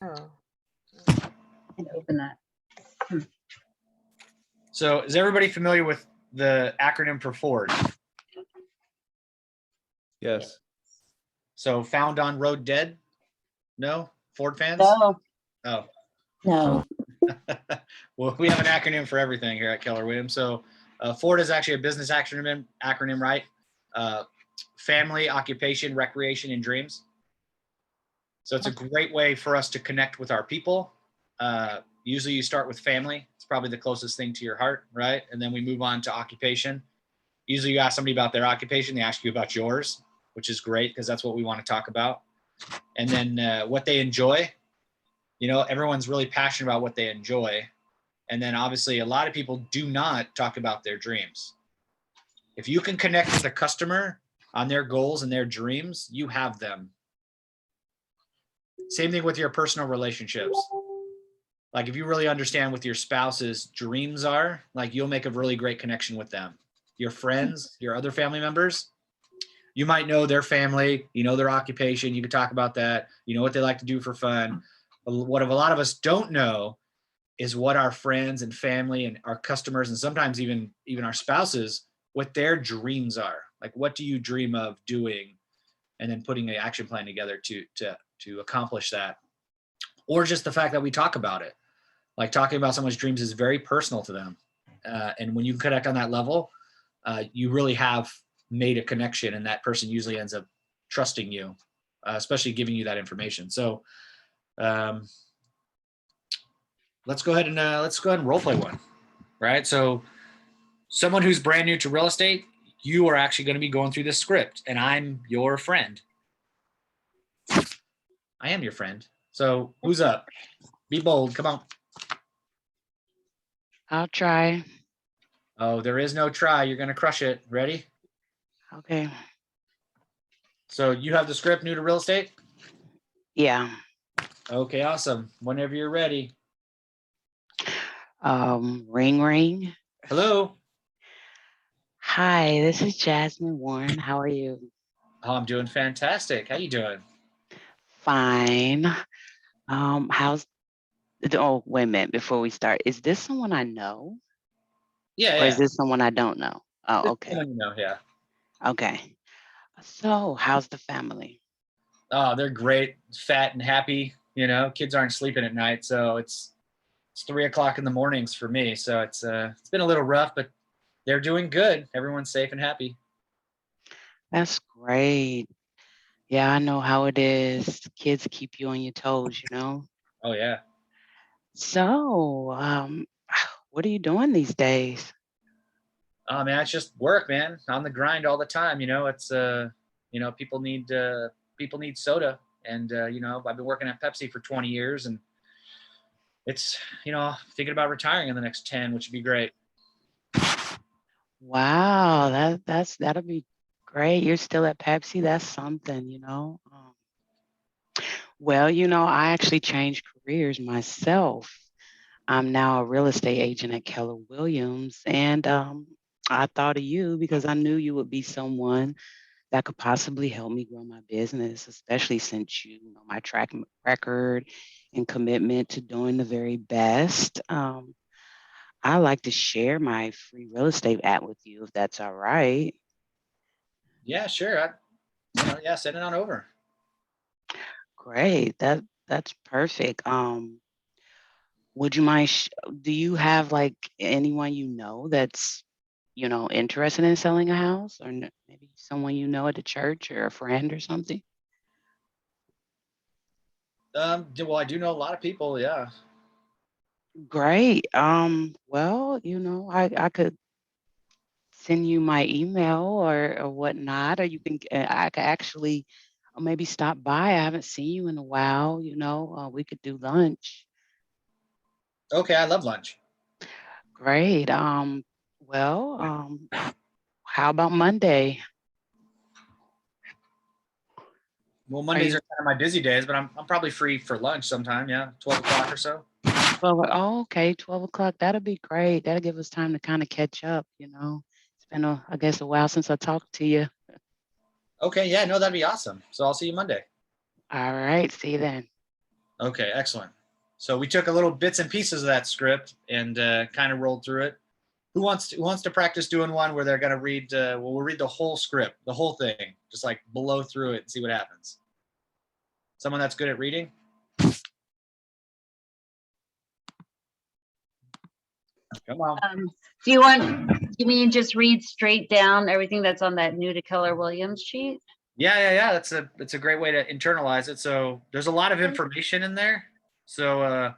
Oh. And open that. So is everybody familiar with the acronym for Ford? Yes. So found on road dead? No? Ford fans? No, Oh. no. Well, we have an acronym for everything here at Keller Williams. So Ford is actually a business acronym, right? Family, occupation, recreation, and dreams. So it's a great way for us to connect with our people. Usually you start with family. It's probably the closest thing to your heart, right? And then we move on to occupation. Usually you ask somebody about their occupation, they ask you about yours, which is great because that's what we want to talk about. And then what they enjoy. Everyone's really passionate about what they enjoy. And then obviously a lot of people do not talk about their dreams. If you can connect with a customer on their goals and their dreams, you have them. Same thing with your personal relationships. Like if you really understand what your spouse's dreams are, like you'll make a really great connection with them. Your friends, your other family members, you might know their family, their occupation, you can talk about that, what they like to do for fun. What a lot of us don't know is what our friends and family and our customers and sometimes even our spouses, what their dreams are. Like what do you dream of doing? And then putting an action plan together to accomplish that. Or just the fact that we talk about it. Like talking about someone's dreams is very personal to them. And when you connect on that level, you really have made a connection and that person usually ends up trusting you, especially giving you that information. So let's go ahead and role play one, right? So someone who's brand new to real estate, you are actually going to be going through this script and I'm your friend. I am your friend. So who's up? Be bold. Come on. I'll try. Oh, there is no try. You're going to crush it. Ready? Okay. So you have the script, new to real estate? Yeah. Okay, awesome. Whenever you're ready. Ring ring. Hello. Hi, this is Jasmine Warren. How are you? Oh, I'm doing fantastic. How you doing? Fine. Oh, wait a minute before we start. Is this someone I know? Yeah. Or is this someone I don't know? Oh, okay. Yeah. Okay. So how's the family? Oh, they're great. Fat and happy. Kids aren't sleeping at night. So it's 3 o'clock in the mornings for me. So it's been a little rough, but they're doing good. Everyone's safe and happy. That's great. Yeah, I know how it is. Kids keep you on your toes, Oh yeah. So, what are you doing these days? Oh man, it's just work, man. On the grind all the time. It's people need soda, and I've been working at Pepsi for 20 years, and it's thinking about retiring in the next 10, which would be great. Wow, that'll be great. You're still at Pepsi. That's something. Well, I actually changed careers myself. I'm now a real estate agent at Keller Williams, and I thought of you because I knew you would be someone that could possibly help me grow my business, especially since you know my track record and commitment to doing the very best. I like to share my free real estate app with you if that's all right. Yeah, sure. Send it on over. Great. That's perfect. Would you mind? Do you have like anyone that's interested in selling a house, or maybe someone at the church or a friend or something? Well, I do know a lot of people. Yeah. Great. Well, I could send you my email or whatnot, or I could actually maybe stop by. I haven't seen you in a while. We could do lunch. Okay, I love lunch. Great. How about Monday? Well, Mondays are kind of my busy days, but I'm probably free for lunch sometime. Yeah, 12 o'clock or so. 12. Oh, okay, 12 o'clock. That'll be great. That'll give us time to kind of catch up. It's been I guess a while since I talked to you. Okay, yeah, no, that'd be awesome. So I'll see you Monday. All right, see you then. Okay, excellent. So we took a little bits and pieces of that script and kind of rolled through it. Who wants to practice doing one where they're going to read? We'll read the whole script, the whole thing, just like blow through it and see what happens. Someone that's good at reading. Come on. Do you mean just read straight down everything that's on that new to Keller Williams sheet? Yeah. It's a great way to internalize it. So there's a lot of information in there. So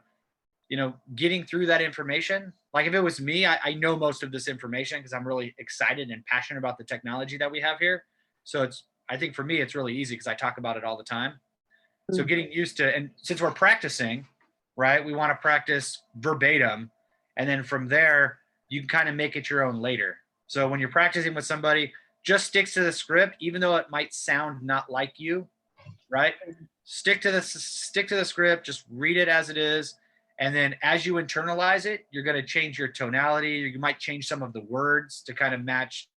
getting through that information, like if it was me, I know most of this information because I'm really excited and passionate about the technology that we have here. So I think for me, it's really easy because I talk about it all the time. So getting used to, and since we're practicing, right, we want to practice verbatim. And then from there, you can kind of make it your own later. So when you're practicing with somebody, just stick to the script, even though it might sound not like you, right? Stick to the script, just read it as it is. And then as you internalize it, you're going to change your tonality. You might change some of the words to kind of match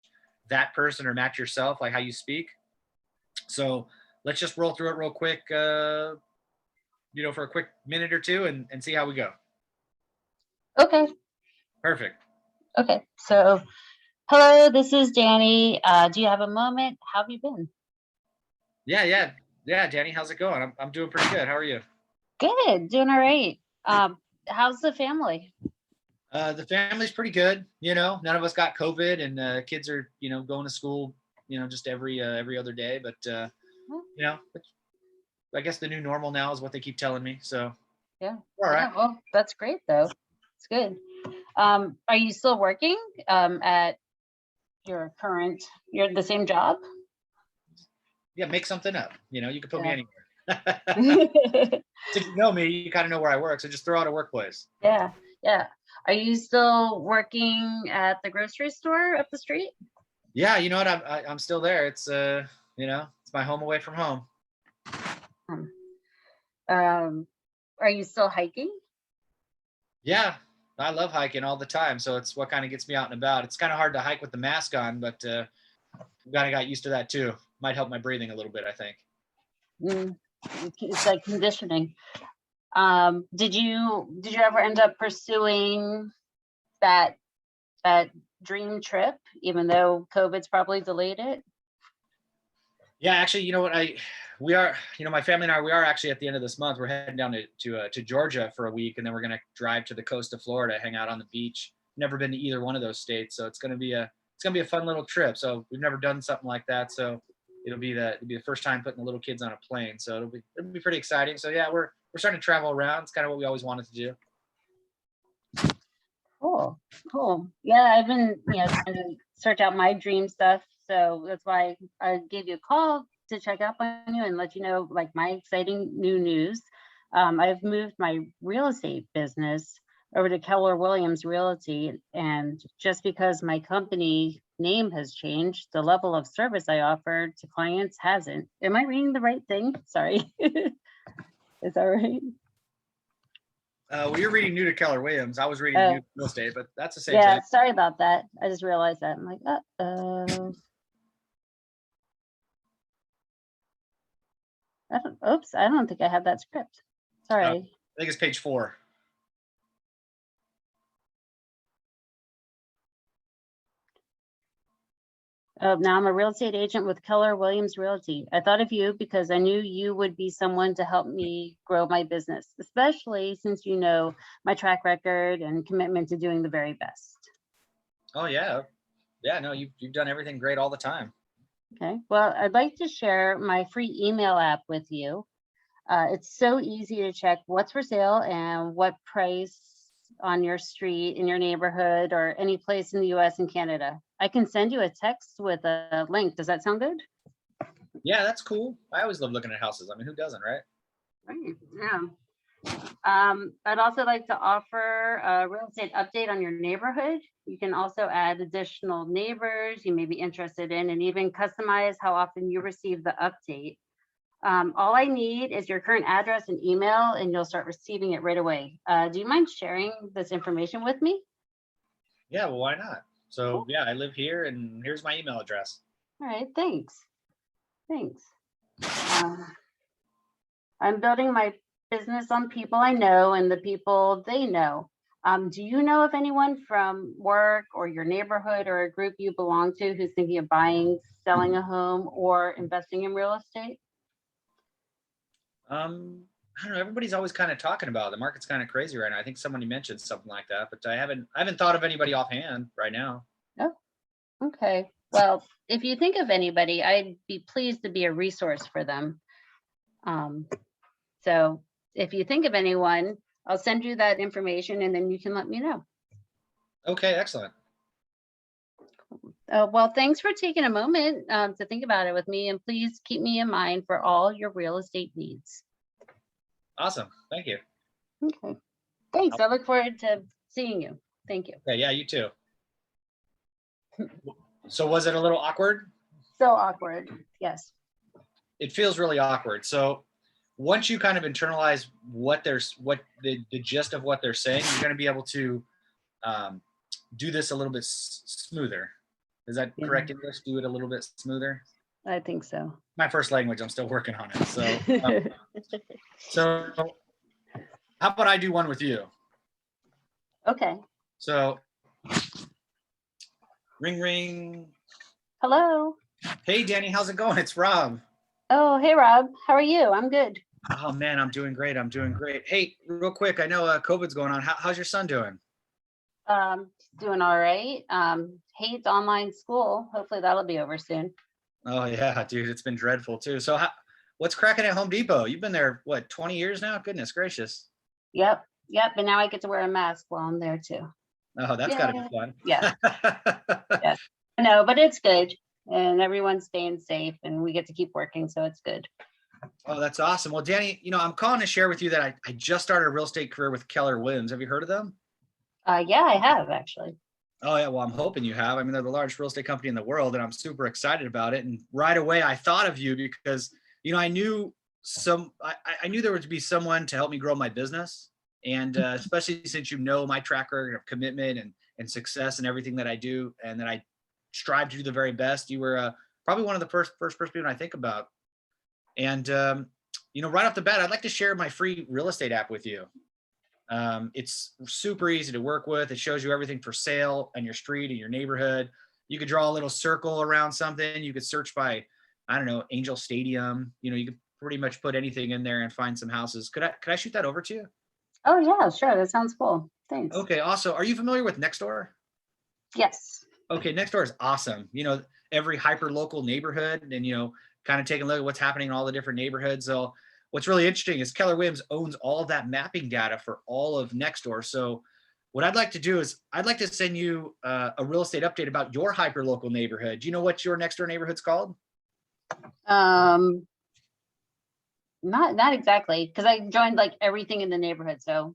that person or match yourself, like how you speak. So let's just roll through it real quick, for a quick minute or two and see how we go. Okay. Perfect. Okay. So, hello, this is Danny. Do you have a moment? How have you been? Yeah, Danny, how's it going? I'm doing pretty good. How are you? Good. Doing all right. How's the family? The family's pretty good. None of us got COVID, and kids are, going to school, just every other day. But I guess the new normal now is what they keep telling me. So yeah. All right. Yeah, well, that's great though. It's good. Are you still working at the same job? Yeah, make something up. You can put me anywhere. If you know me, you kind of know where I work. So just throw out a workplace. Yeah. Are you still working at the grocery store up the street? Yeah, you know what? I'm still there. It's it's my home away from home. Are you still hiking? Yeah, I love hiking all the time. So it's what kind of gets me out and about. It's kind of hard to hike with the mask on, but I've kind of got used to that too. Might help my breathing a little bit, I think. It's like conditioning. Did you ever end up pursuing that dream trip, even though COVID's probably delayed it? Yeah, actually, you know what? We are, my family and I, we are actually at the end of this month. We're heading down to Georgia for a week, and then we're gonna drive to the coast of Florida, hang out on the beach. Never been to either one of those states, so it's gonna be a fun little trip. So we've never done something like that, so it'll be the first time putting the little kids on a plane. So it'll be pretty exciting. So yeah, we're starting to travel around. It's kind of what we always wanted to do. Cool. Cool, cool. Yeah, I've been, trying to search out my dream stuff. So that's why I gave you a call to check up on you and let you know like my exciting new news. I've moved my real estate business over to Keller Williams Realty. And just because my company name has changed, the level of service I offer to clients hasn't. Am I reading the right thing? Sorry. Is that right? Well, you're reading new to Keller Williams. I was reading new to real estate, but that's the same Yeah, thing. sorry about that. I just realized that. I'm like, uh-oh. Oops, I don't think I have that script. Sorry. I think it's page 4. Now I'm a real estate agent with Keller Williams Realty. I thought of you because I knew you would be someone to help me grow my business, especially since you know my track record and commitment to doing the very best. Oh yeah. Yeah, no, you've done everything great all the time. Okay, well, I'd like to share my free email app with you. It's so easy to check what's for sale and what price on your street, in your neighborhood, or any place in the US and Canada. I can send you a text with a link. Does that sound good? Yeah, that's cool. I always love looking at houses. I mean, who doesn't, right? Right, yeah. I'd also like to offer a real estate update on your neighborhood. You can also add additional neighbors you may be interested in and even customize how often you receive the update. All I need is your current address and email, and you'll start receiving it right away. Do you mind sharing this information with me? Yeah, well, why not? So yeah, I live here and here's my email address. All right, thanks. Thanks. I'm building my business on people I know and the people they know. Do you know of anyone from work or your neighborhood or a group you belong to who's thinking of buying, selling a home, or investing in real estate? I don't know. Everybody's always kind of talking about it. The market's kind of crazy right now. I think somebody mentioned something like that, but I haven't thought of anybody offhand right now. Oh, okay. Well, if you think of anybody, I'd be pleased to be a resource for them. So if you think of anyone, I'll send you that information and then you can let me know. Okay, excellent. Well, thanks for taking a moment to think about it with me, and please keep me in mind for all your real estate needs. Awesome. Thank you. Okay. Thanks. I look forward to seeing you. Thank you. Okay, yeah, you too. So was it a little awkward? So awkward. Yes. It feels really awkward. So once you kind of internalize what the gist of what they're saying, you're going to be able to do this a little bit smoother. Is that correct English? Do it a little bit smoother? I think so. My first language, I'm still working on it. So, so how about I do one with you? Okay. So, ring, ring. Hello. Hey, Danny, how's it going? It's Rob. Oh, hey, Rob. How are you? I'm good. Oh man, I'm doing great. I'm doing great. Hey, real quick, I know COVID's going on. How's your son doing? Doing all right. Hates online school. Hopefully that'll be over soon. Oh yeah, dude, it's been dreadful too. So what's cracking at Home Depot? You've been there, what, 20 years now? Goodness gracious. Yep. And now I get to wear a mask while I'm there too. Oh, that's gotta be fun. Yeah. Yeah. No, but it's good. And everyone's staying safe and we get to keep working. So it's good. Oh, that's awesome. Well, Danny, I'm calling to share with you that I just started a real estate career with Keller Williams. Have you heard of them? Yeah, I have actually. Oh yeah, well, I'm hoping you have. I mean, they're the largest real estate company in the world, and I'm super excited about it. And right away, I thought of you because, I knew I knew there would be someone to help me grow my business, and especially since my track record of commitment and success and everything that I do, and that I strive to do the very best. You were probably one of the first people I think about. And right off the bat, I'd like to share my free real estate app with you. It's super easy to work with. It shows you everything for sale on your street and your neighborhood. You could draw a little circle around something. You could search by, I don't know, Angel Stadium. You could pretty much put anything in there and find some houses. Could I shoot that over to you? Oh yeah, sure. That sounds cool. Thanks. Okay. Also, are you familiar with Nextdoor? Yes. Okay. Nextdoor is awesome. Every hyper local neighborhood and, kind of taking a look at what's happening in all the different neighborhoods. So what's really interesting is Keller Williams owns all of that mapping data for all of Nextdoor. So what I'd like to do is I'd like to send you a real estate update about your hyper local neighborhood. Do you know what your next door neighborhood's called? Not exactly, because I joined like everything in the neighborhood, so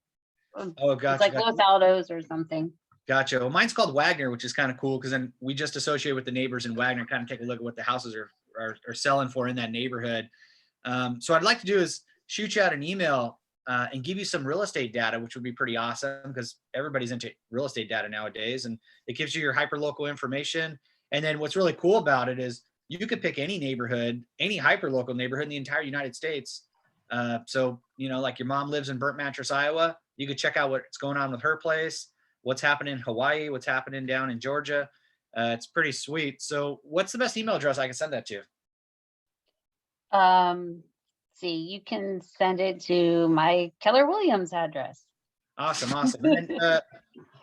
Oh, it's gotcha. like Los Altos or something. Gotcha. Well, mine's called Wagner, which is kind of cool because then we just associate with the neighbors in Wagner, kind of take a look at what the houses are selling for in that neighborhood. So I'd like to do is shoot you out an email and give you some real estate data, which would be pretty awesome because everybody's into real estate data nowadays, and it gives you your hyper local information. And then what's really cool about it is you could pick any neighborhood, any hyper local neighborhood in the entire United States. So, you know, like your mom lives in Burnt Mattress, Iowa, you could check out what's going on with her place, what's happening in Hawaii, what's happening down in Georgia. It's pretty sweet. So what's the best email address I can send that to? See, you can send it to my Keller Williams address. Awesome. Awesome. And then,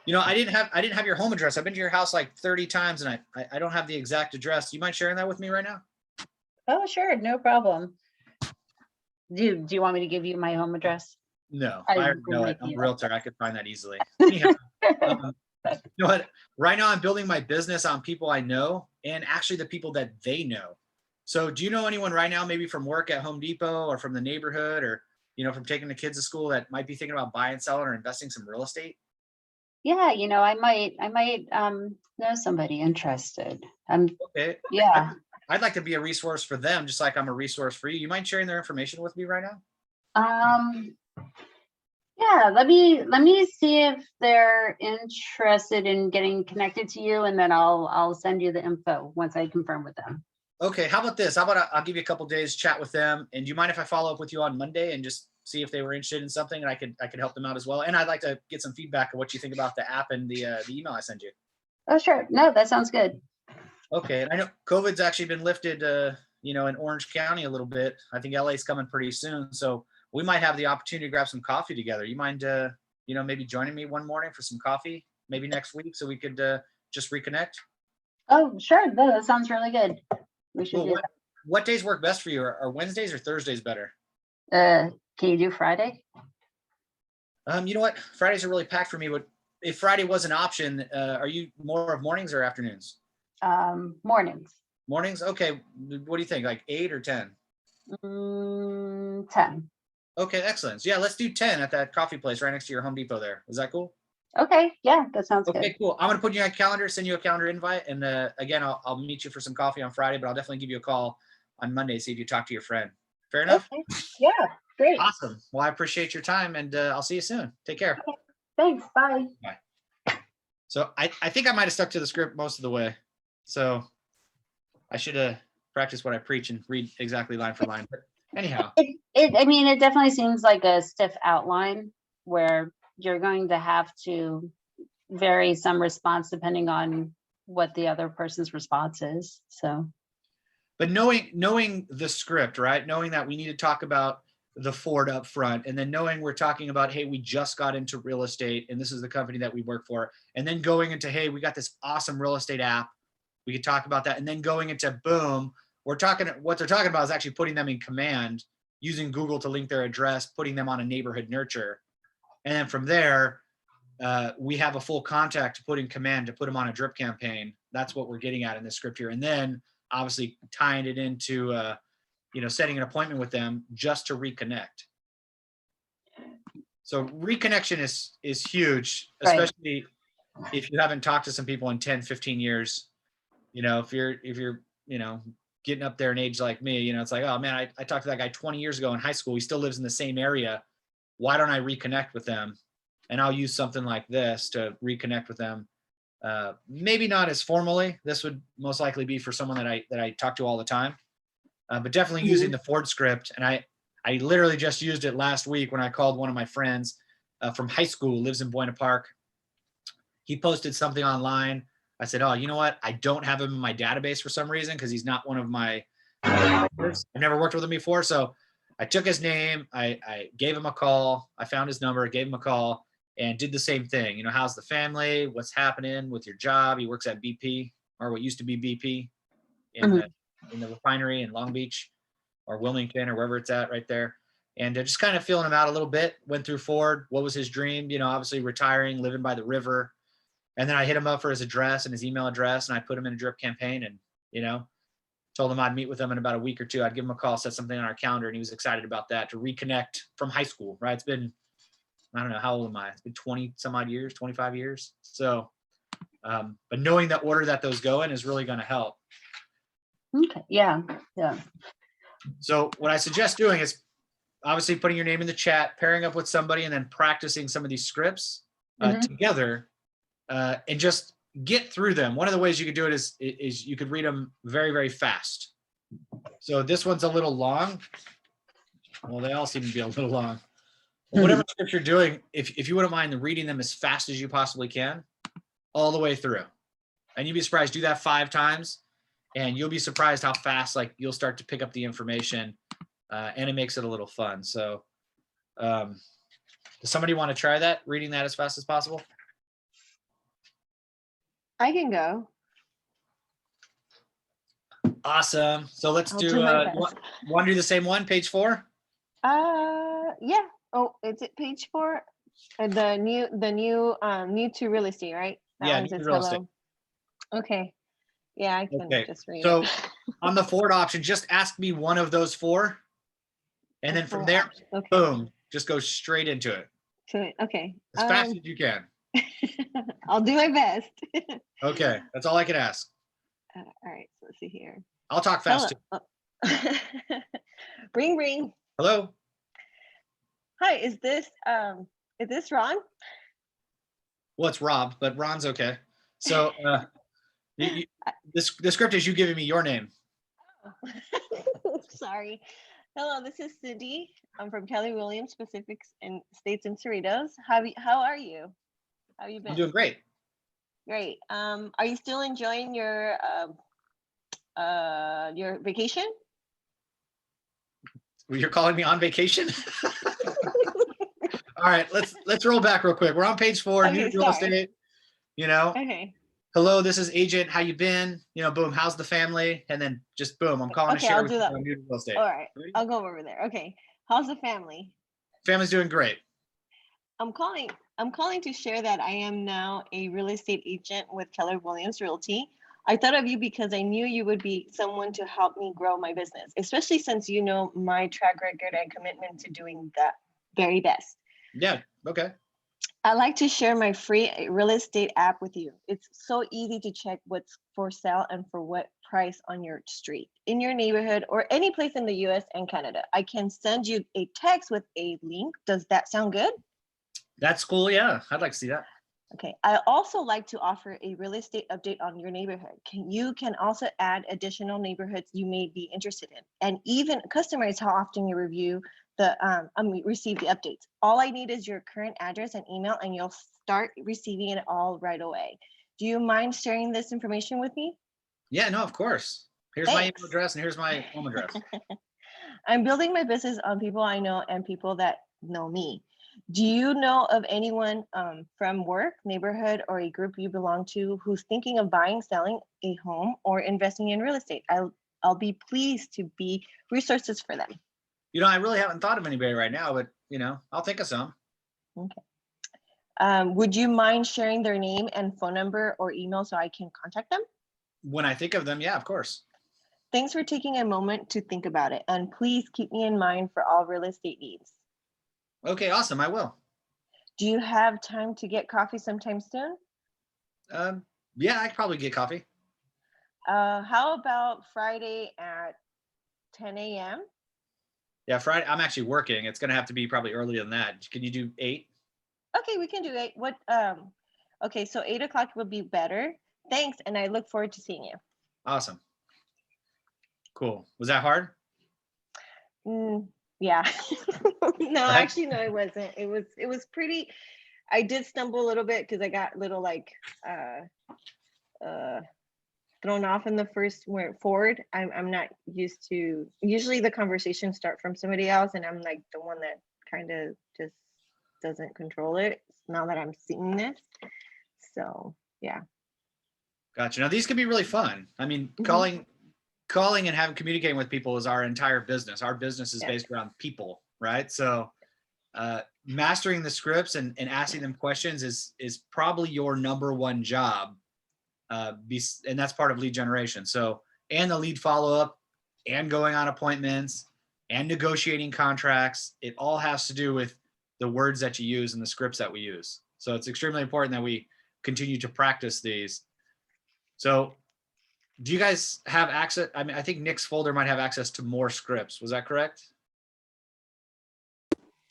you know, I didn't have your home address. I've been to your house like 30 times and I don't have the exact address. Do you mind sharing that with me right now? Oh, sure, no problem. Do you want me to give you my home address? No, I I already know will it. make I'm a you realtor. I could find that easily. Anyhow, you know what? Right now I'm building my business on people I know and actually the people that they know. So do you know anyone right now, maybe from work at Home Depot or from the neighborhood or, you know, from taking the kids to school that might be thinking about buying, selling, or investing some real estate? Yeah, you know, I might know somebody interested. Okay. Yeah. I'd like to be a resource for them, just like I'm a resource for you. You mind sharing their information with me right now? Yeah, let me see if they're interested in getting connected to you, and then I'll send you the info once I confirm with them. Okay, how about this? How about I'll give you a couple days, chat with them, and do you mind if I follow up with you on Monday and just see if they were interested in something, and I could help them out as well. And I'd like to get some feedback of what you think about the app and the email I send you. Oh, sure. No, that sounds good. Okay, and I know COVID's actually been lifted, you know, in Orange County a little bit. I think LA's coming pretty soon, so we might have the opportunity to grab some coffee together. You mind, you know, maybe joining me one morning for some coffee, maybe next week, so we could just reconnect? Oh, sure. No, that sounds really good. We should Well, do what days work best for you? Are Wednesdays or Thursdays better? that. Can you do Friday? You know what? Fridays are really packed for me, but if Friday was an option, are you more of mornings or afternoons? Mornings. Mornings? Okay. What do you think? Like 8 or 10? 10. Okay, excellent. So yeah, let's do 10 at that coffee place right next to your Home Depot there. Is that cool? Okay. Yeah, that sounds Okay, good. cool. I'm going to put you on a calendar, send you a calendar invite. And again, I'll meet you for some coffee on Friday, but I'll definitely give you a call on Monday, see if you talk to your friend. Fair enough? Okay. Yeah, great. Awesome. Well, I appreciate your time and I'll see you soon. Take care. Okay. Thanks. Bye. So I think I might have stuck to the script most of the way. So I should have practiced what I preach and read exactly line for line. But anyhow. I mean, it definitely seems like a stiff outline where you're going to have to vary some response depending on what the other person's response is. So. But knowing the script, right? Knowing that we need to talk about the Ford up front, and then knowing we're talking about, hey, we just got into real estate and this is the company that we work for. And then going into, hey, we got this awesome real estate app. We could talk about that. And then going into boom, what they're talking about is actually putting them in command, using Google to link their address, putting them on a neighborhood nurture. And then from there, we have a full contact to put in command to put them on a drip campaign. That's what we're getting at in this script here. And then obviously tying it into, you know, setting an appointment with them just to reconnect. So reconnection is huge, especially if you haven't talked to some people in 10, 15 years. You know, if you're, you know, getting up there in age like me, you know, it's like, oh man, I talked to that guy 20 years ago in high school. He still lives in the same area. Why don't I reconnect with them? And I'll use something like this to reconnect with them. Maybe not as formally. This would most likely be for someone that I talk to all the time, but definitely using the Ford script. And I literally just used it last week when I called one of my friends from high school, lives in Buena Park. He posted something online. I said, oh, you know what? I don't have him in my database for some reason because he's not one of my I've never worked with him before. So I took his name. I gave him a call. I found his number, gave him a call, and did the same thing. You know, how's the family? What's happening with your job? He works at BP, or what used to be BP in the refinery in Long Beach or Wilmington or wherever it's at right there. and just kind of feeling him out a little bit. Went through Ford. What was his dream? You know, obviously retiring, living by the river. And then I hit him up for his address and his email address, and I put him in a drip campaign, and, you know, told him I'd meet with him in about a week or two. I'd give him a call, set something on our calendar, and he was excited about that, to reconnect from high school, right? It's been, I don't know, how old am I? It's been 20 some odd years, 25 years. So, but knowing the order that those go in is really going to help. Okay, yeah, yeah. So what I suggest doing is obviously putting your name in the chat, pairing up with somebody, and then practicing some of these scripts together, and just get through them. One of the ways you could do it is you could read them very, very fast. So this one's a little long. Well, they all seem to be a little long. Well, whatever script you're doing, if you wouldn't mind reading them as fast as you possibly can, all the way through. And you'd be surprised, do that 5 times, and you'll be surprised how fast, like, you'll start to pick up the information, and it makes it a little fun. So does somebody want to try that, reading that as fast as possible? I can go. Awesome. So let's I'll do, do my best. want to do the same one, page 4? Yeah. Oh, is it page 4? The new to real estate, right? That Yeah, one new to says real hello. estate. Okay. Yeah, I can Okay. just read So it. on the Ford option, just ask me one of those 4. And then from Ford there, option. Okay. boom, just go straight into it Okay. as fast as you can. I'll do my best. Okay. That's all I can ask. All right. So let's see here. I'll talk fast too. Ring. Hello. Hi. Is this Ron? Well, it's Rob, but Ron's okay. So the script is you giving me your name. Sorry. Hello, this is Cindy. I'm from Keller Williams Pacific and States and Cerritos. How are you? How you been? I'm doing great. Great. Are you still enjoying your vacation? Well, you're calling me on vacation? All right, let's roll back real quick. We're on page 4, new Okay, real sorry. estate. You know, Okay. hello, this is agent. How you been? You know, boom. How's the family? And then just boom. I'm calling to Okay, share I'll with do you that. on new real estate. All right. Ready? I'll go over there. Okay. How's the family? Family's doing great. I'm calling to share that I am now a real estate agent with Keller Williams Realty. I thought of you because I knew you would be someone to help me grow my business, especially since you know my track record and commitment to doing the very best. Yeah. Okay. I like to share my free real estate app with you. It's so easy to check what's for sale and for what price on your street, in your neighborhood, or any place in the US and Canada. I can send you a text with a link. Does that sound good? That's cool. Yeah. I'd like to see that. Okay. I also like to offer a real estate update on your neighborhood. You can also add additional neighborhoods you may be interested in, and even customize how often you receive the updates. All I need is your current address and email, and you'll start receiving it all right away. Do you mind sharing this information with me? Yeah, no, of course. Here's my Thanks. email address and here's my home address. I'm building my business on people I know and people that know me. Do you know of anyone from work, neighborhood, or a group you belong to who's thinking of buying, selling a home, or investing in real estate? I'll be pleased to be resources for them. You know, I really haven't thought of anybody right now, but you know, I'll think of some. Okay. Would you mind sharing their name and phone number or email so I can contact them? When I think of them, yeah, of course. Thanks for taking a moment to think about it. And please keep me in mind for all real estate needs. Okay, awesome. I will. Do you have time to get coffee sometime soon? Yeah, I could probably get coffee. How about Friday at 10 a.m.? Yeah, Friday. I'm actually working. It's gonna have to be probably earlier than that. Can you do 8? Okay, we can do 8. Okay, so 8 o'clock would be better. Thanks, and I look forward to seeing you. Awesome. Cool. Was that hard? Yeah. No, Right? actually, no, it wasn't. It was pretty. I did stumble a little bit because I got a little like thrown off in the first went forward. I'm not used to. Usually, the conversations start from somebody else, and I'm like the one that kind of just doesn't control it. Now that I'm seeing this, so yeah. Gotcha. Now these can be really fun. I mean, calling and having communicating with people is our entire business. Our business is Yeah. based around people, right? So mastering the scripts and asking them questions is probably your number one job. And that's part of lead generation. So, and the lead follow-up and going on appointments and negotiating contracts, it all has to do with the words that you use and the scripts that we use. So it's extremely important that we continue to practice these. So do you guys have access? I mean, I think Nick's folder might have access to more scripts. Was that correct?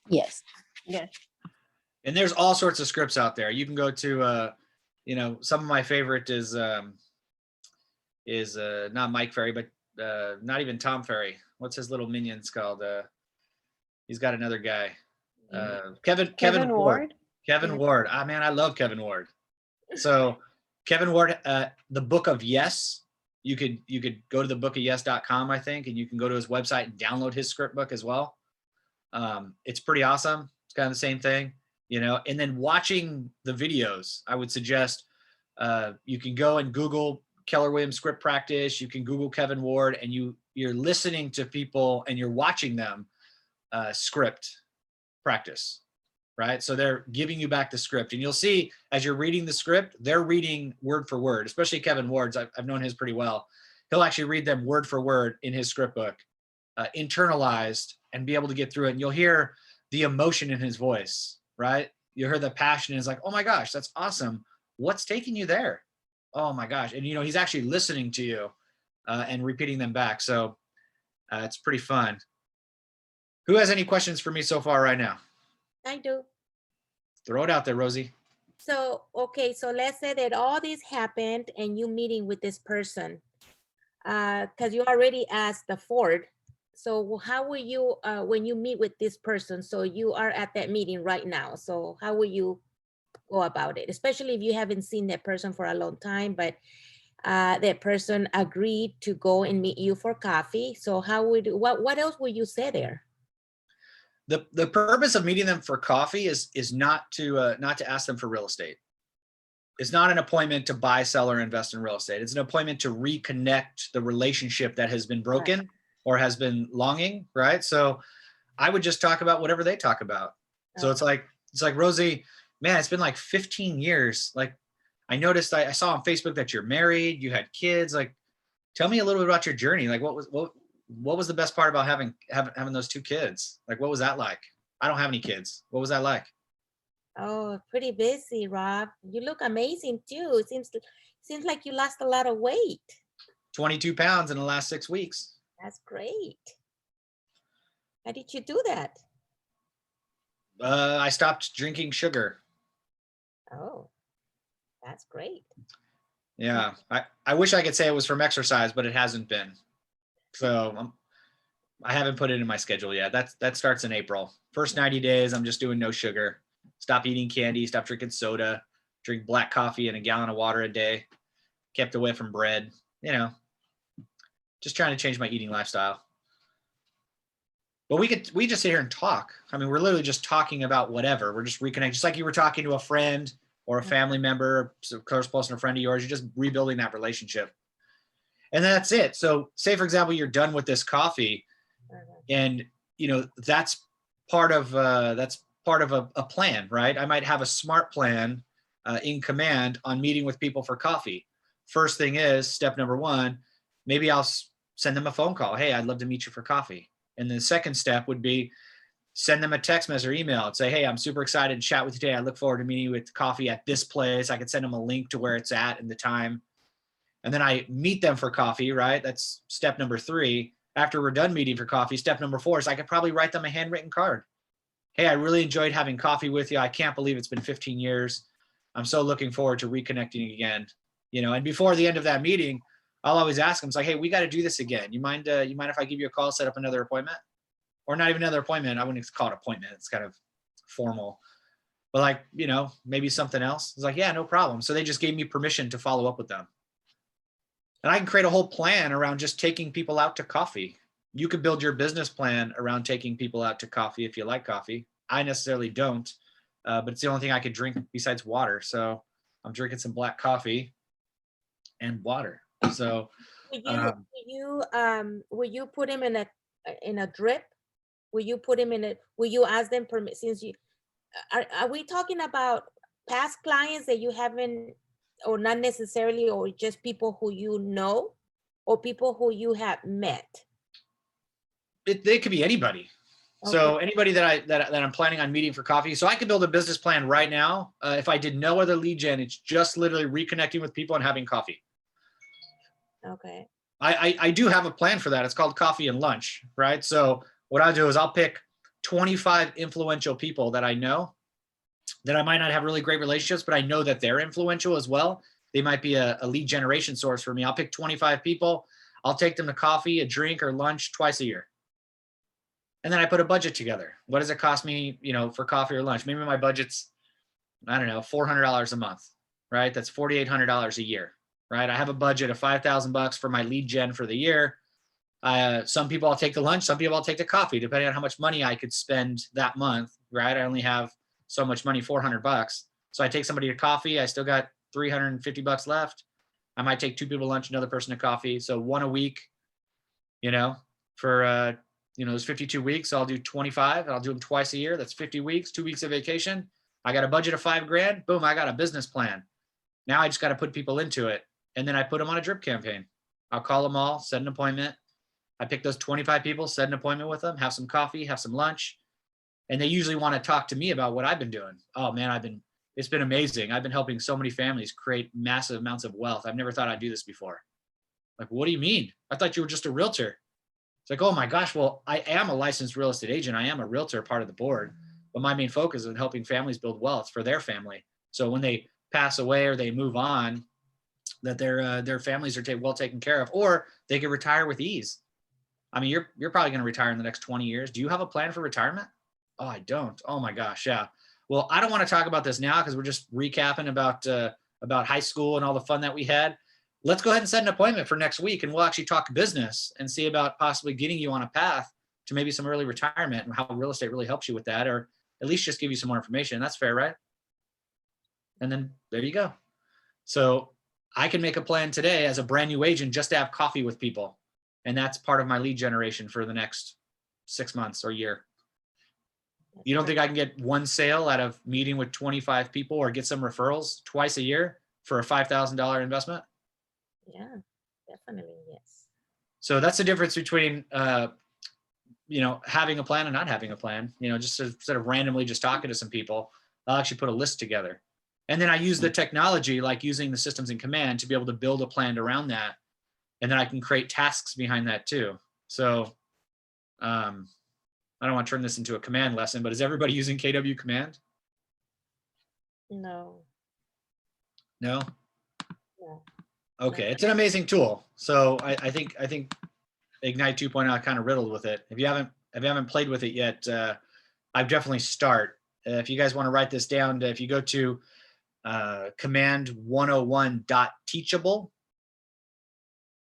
Yes. Yes. And there's all sorts of scripts out there. You can go to, you know, some of my favorite is not Mike Ferry, but not even Tom Ferry. What's his little minions called? He's got another guy. Kevin Ward. Kevin Yeah. Ward. Ah, man, I love Kevin Ward. So Kevin Ward, the Book of Yes. You could go to the bookofyes.com, I think, and you can go to his website and download his script book as well. It's pretty awesome. It's kind of the same thing, you know. And then watching the videos, I would suggest you can go and Google Keller Williams script practice. You can Google Kevin Ward, and you're listening to people and you're watching them script practice, right? So they're giving you back the script, and you'll see as you're reading the script, they're reading word for word, especially Kevin Ward's. I've known his pretty well. He'll actually read them word for word in his script book, internalized, and be able to get through it. And you'll hear the emotion in his voice, right? You hear the passion. It's like, oh my gosh, that's awesome. What's taking you there? Oh my gosh. And you know, he's actually listening to you and repeating them back. So it's pretty fun. Who has any questions for me so far right now? I do. Throw it out there, Rosie. So, okay, so let's say that all this happened and you meeting with this person, because you already asked the Ford. So how will you, when you meet with this person, so you are at that meeting right now, so how will you go about it? Especially if you haven't seen that person for a long time, but that person agreed to go and meet you for coffee. So how would, what else would you say there? The purpose of meeting them for coffee is not to ask them for real estate. It's not an appointment to buy, sell, or invest in real estate. It's an appointment to reconnect the relationship that has been broken. Right. Or has been longing, right? So I would just talk about whatever they talk about. So it's like Rosie, man, it's been like 15 years. Like I noticed, I saw on Facebook that you're married, you had kids. Like, tell me a little bit about your journey. Like what was the best part about having those 2 kids? Like, what was that like? I don't have any kids. What was that like? Oh, pretty busy, Rob. You look amazing too. It seems like you lost a lot of weight. 22 pounds in the last 6 weeks. That's great. How did you do that? I stopped drinking sugar. Oh, that's great. Yeah, I wish I could say it was from exercise, but it hasn't been. So I haven't put it in my schedule yet. That starts in April. First 90 days, I'm just doing no sugar. Stop eating candy, stop drinking soda, drink black coffee and a gallon of water a day. Kept away from bread, you know. Just trying to change my eating lifestyle. But we just sit here and talk. I mean, we're literally just talking about whatever. We're just reconnecting, just like you were talking to a friend or a family member, so close person, a friend of yours. You're just rebuilding that relationship, and that's it. So, say for example, you're done with this coffee, and you know that's part of a plan, right? I might have a SMART plan in command on meeting with people for coffee. First thing is step number 1. Maybe I'll send them a phone call. Hey, I'd love to meet you for coffee. And the second step would be send them a text message or email and say, hey, I'm super excited to chat with you today. I look forward to meeting you with coffee at this place. I could send them a link to where it's at and the time. And then I meet them for coffee, right? That's step number 3. After we're done meeting for coffee, step number 4 is I could probably write them a handwritten card. Hey, I really enjoyed having coffee with you. I can't believe it's been 15 years. I'm so looking forward to reconnecting again. You know, and before the end of that meeting, I'll always ask them, it's like, hey, we got to do this again. You mind if I give you a call, set up another appointment? Or not even another appointment. I wouldn't call it appointment. It's kind of formal. But like, you know, maybe something else. It's like, yeah, no problem. So they just gave me permission to follow up with them. And I can create a whole plan around just taking people out to coffee. You could build your business plan around taking people out to coffee if you like coffee. I necessarily don't, but it's the only thing I could drink besides water. So I'm drinking some black coffee and water. So will you put him in a drip Will you put them in a, will you ask them permit, since you, are we talking about past clients that you haven't, or not necessarily, or just people who you know, or people who you have met? They could be anybody. So anybody that I'm planning on meeting for coffee. So I could build a business plan right now. If I did no other lead gen, it's just literally reconnecting with people and having coffee. Okay. I do have a plan for that. It's called coffee and lunch, right? So what I'll do is I'll pick 25 influential people that I know that I might not have really great relationships, but I know that they're influential as well. They might be a lead generation source for me. I'll pick 25 people. I'll take them to coffee, a drink, or lunch twice a year. And then I put a budget together. What does it cost me, for coffee or lunch? Maybe my budget's, I don't know, $400 a month, right? That's $4,800 a year, right? I have a budget of $5,000 for my lead gen for the year. Some people I'll take the lunch, some people I'll take the coffee, depending on how much money I could spend that month, right? I only have so much money, $400. So I take somebody to coffee. I still got $350 left. I might take 2 people to lunch, another person to coffee. So 1 a week, for, those 52 weeks, I'll do 25. I'll do them twice a year. That's 50 weeks, 2 weeks of vacation. I got a budget of $5,000. Boom, I got a business plan. Now I just got to put people into it. And then I put them on a drip campaign. I'll call them all, set an appointment. I pick those 25 people, set an appointment with them, have some coffee, have some lunch. And they usually want to talk to me about what I've been doing. Oh man, it's been amazing. I've been helping so many families create massive amounts of wealth. I've never thought I'd do this before. Like, what do you mean? I thought you were just a realtor. It's like, oh my gosh, well, I am a licensed real estate agent. I am a realtor, part of the board, but my main focus is on helping families build wealth for their family. So when they pass away or they move on, that their families are well taken care of, or they can retire with ease. I mean, you're probably going to retire in the next 20 years. Do you have a plan for retirement? Oh, I don't. Oh my gosh. Yeah. Well, I don't want to talk about this now because we're just recapping about high school and all the fun that we had. Let's go ahead and set an appointment for next week, and we'll actually talk business and see about possibly getting you on a path to maybe some early retirement and how real estate really helps you with that, or at least just give you some more information. That's fair, right? And then there you go. So I can make a plan today as a brand new agent just to have coffee with people. And that's part of my lead generation for the next 6 months or year. You don't think I can get one sale out of meeting with 25 people or get some referrals twice a year for a $5,000 investment? Yeah, definitely, yes. So that's the difference between, having a plan and not having a plan. Just instead of randomly just talking to some people, I'll actually put a list together. And then I use the technology, like using the systems in Command, to be able to build a plan around that. And then I can create tasks behind that too. So I don't want to turn this into a command lesson, but is everybody using KW Command? No. No? No. Okay, it's an amazing tool. So I think Ignite 2.0 kind of riddled with it. If you haven't played with it yet, I'd definitely start. If you guys want to write this down, if you go to command101.teachable,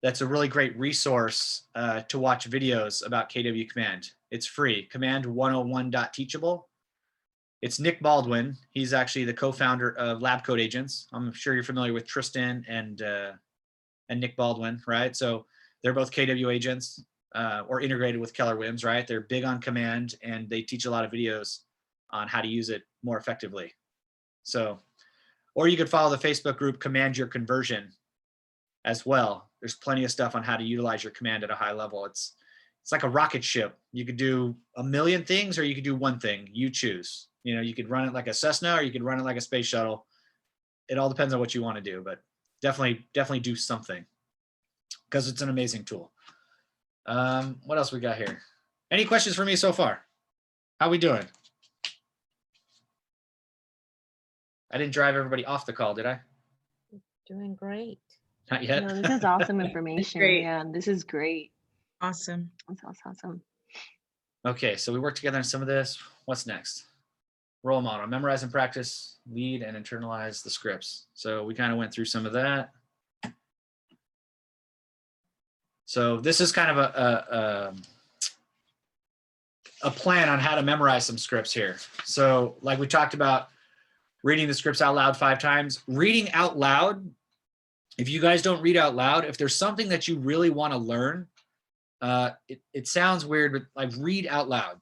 that's a really great resource to watch videos about KW Command. It's free, command101.teachable. It's Nick Baldwin. He's actually the co-founder of Lab Code Agents. I'm sure you're familiar with Tristan and Nick Baldwin, right? So they're both KW agents or integrated with Keller Williams, right? They're big on Command, and they teach a lot of videos on how to use it more effectively. So, or you could follow the Facebook group Command Your Conversion as well. There's plenty of stuff on how to utilize your command at a high level. It's like a rocket ship. You could do a million things, or you could do one thing. You choose. You could run it like a Cessna, or you could run it like a space shuttle. It all depends on what you want to do, but definitely do something, because it's an amazing tool. What else we got here? Any questions for me so far? How we doing? I didn't drive everybody off the call, did I? Doing great. Not yet. No, this is awesome information. great. Yeah, this is great. Awesome. That's awesome. Okay, so we worked together on some of this. What's next? Role model, memorize and practice, lead and internalize the scripts. So we kind of went through some of that. So this is kind of a plan on how to memorize some scripts here. So like we talked about, reading the scripts out loud 5 times. Reading out loud, if you guys don't read out loud, if there's something that you really want to learn, it sounds weird, but like read out loud.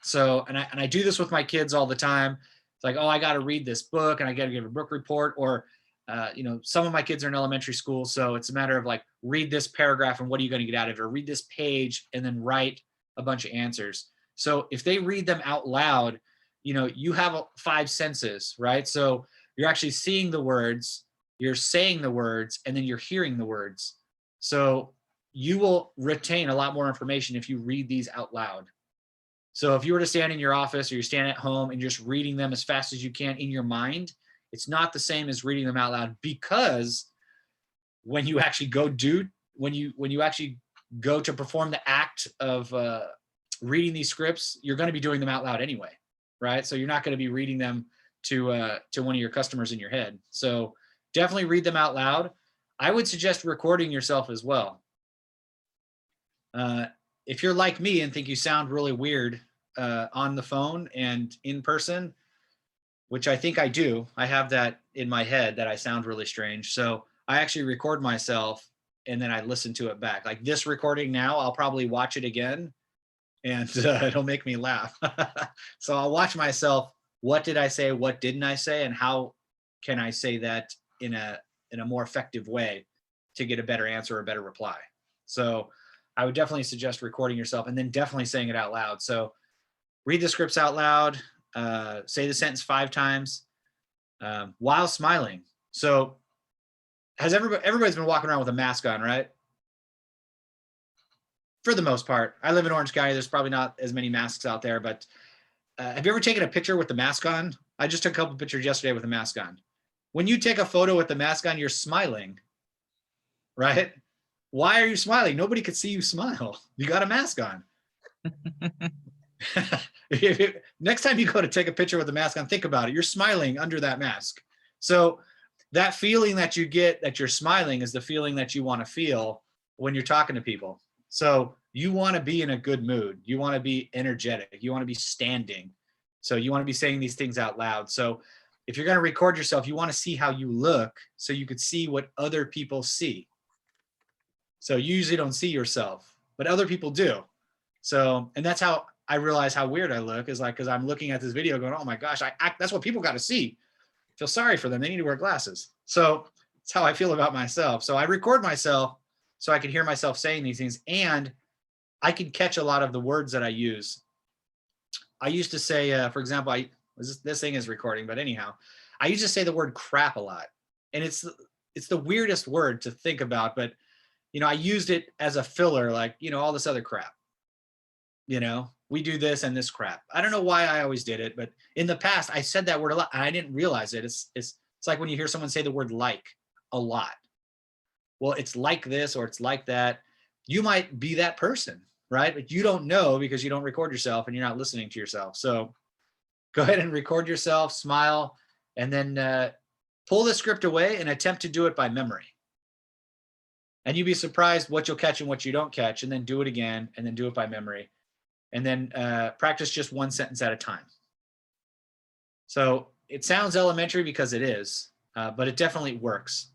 So, and I do this with my kids all the time. It's like, oh, I got to read this book and I got to give a book report, or, you know, some of my kids are in elementary school. So it's a matter of like, read this paragraph and what are you going to get out of it? Or read this page and then write a bunch of answers. So if they read them out loud, you know, you have 5 senses, right? So you're actually seeing the words, you're saying the words, and then you're hearing the words. So you will retain a lot more information if you read these out loud. So if you were to stand in your office or you're standing at home and just reading them as fast as you can in your mind, it's not the same as reading them out loud, because when you actually when you actually go to perform the act of reading these scripts, you're going to be doing them out loud anyway, right? So you're not going to be reading them to one of your customers in your head. So definitely read them out loud. I would suggest recording yourself as well. If you're like me and think you sound really weird on the phone and in person, which I think I do, I have that in my head that I sound really strange. So I actually record myself and then I listen to it back. Like this recording now, I'll probably watch it again and it'll make me laugh. So I'll watch myself. What did I say? What didn't I say? And how can I say that in a more effective way to get a better answer or a better reply? So I would definitely suggest recording yourself and then definitely saying it out loud. So read the scripts out loud, say the sentence 5 times while smiling. So has everybody's been walking around with a mask on, right? For the most part. I live in Orange County. There's probably not as many masks out there, but have you ever taken a picture with the mask on? I just took a couple pictures yesterday with the mask on. When you take a photo with the mask on, you're smiling, right? Why are you smiling? Nobody could see you smile. You got a mask on. Next time you go to take a picture with the mask on, think about it. You're smiling under that mask. So that feeling that you get that you're smiling is the feeling that you want to feel when you're talking to people. So you want to be in a good mood. You want to be energetic. You want to be standing. So you want to be saying these things out loud. So if you're going to record yourself, you want to see how you look so you could see what other people see. So you usually don't see yourself, but other people do. So, and that's how I realize how weird I look, is like, because I'm looking at this video going, oh my gosh, that's what people got to see. I feel sorry for them. They need to wear glasses. So that's how I feel about myself. So I record myself so I can hear myself saying these things, and I can catch a lot of the words that I use. I used to say, for example, this thing is recording, but anyhow, I used to say the word crap a lot. And it's the weirdest word to think about, but you know, I used it as a filler, like, you know, all this other crap. You know, we do this and this crap. I don't know why I always did it, but in the past I said that word a lot and I didn't realize it. It's like when you hear someone say the word like a lot. Well, it's like this or it's like that. You might be that person, right? But you don't know because you don't record yourself and you're not listening to yourself. So go ahead and record yourself, smile, and then pull the script away and attempt to do it by memory. And you'd be surprised what you'll catch and what you don't catch, and then do it again, and then do it by memory. And then practice just one sentence at a time. So it sounds elementary because it is, but it definitely works.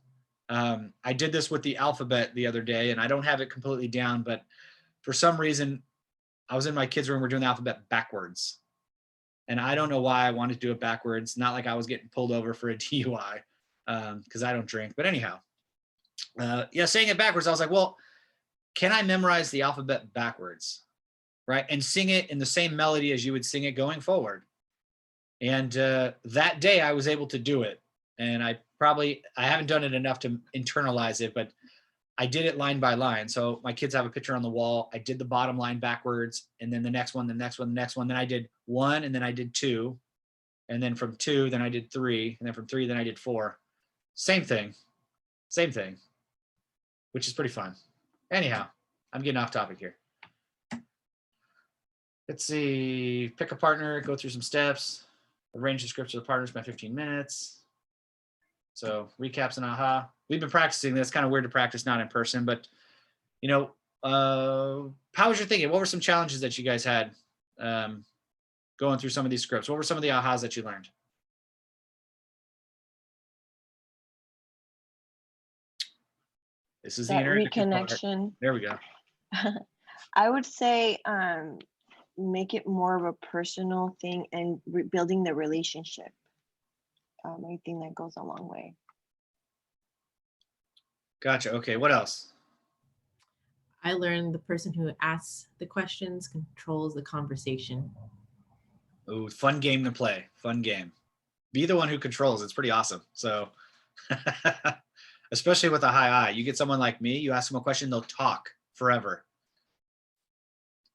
I did this with the alphabet the other day, and I don't have it completely down, but for some reason, I was in my kids' room, we're doing the alphabet backwards. And I don't know why I wanted to do it backwards. Not like I was getting pulled over for a DUI, because I don't drink. But anyhow, yeah, saying it backwards, I was like, well, can I memorize the alphabet backwards, right? And sing it in the same melody as you would sing it going forward. And that day I was able to do it. And I haven't done it enough to internalize it, but I did it line by line. So my kids have a picture on the wall. I did the bottom line backwards, and then the next one, the next one, the next one. Then I did 1, and then I did 2. And then from 2, then I did 3. And then from 3, then I did 4. Same thing, which is pretty fun. Anyhow, I'm getting off topic here. Let's see, pick a partner, go through some steps, arrange the scripts with the partners by 15 minutes. So recaps and aha. We've been practicing this. Kind of weird to practice not in person, but you know, how was your thinking? What were some challenges that you guys had going through some of these scripts? What were some of the ahas that you learned? This is the That interactive part. reconnection. There we go. I would say make it more of a personal thing and building the relationship. I think that goes a long way. Gotcha. Okay. What else? I learned the person who asks the questions controls the conversation. Ooh, fun game to play. Fun game. Be the one who controls. It's pretty awesome. So, especially with a high I, you get someone like me, you ask them a question, they'll talk forever.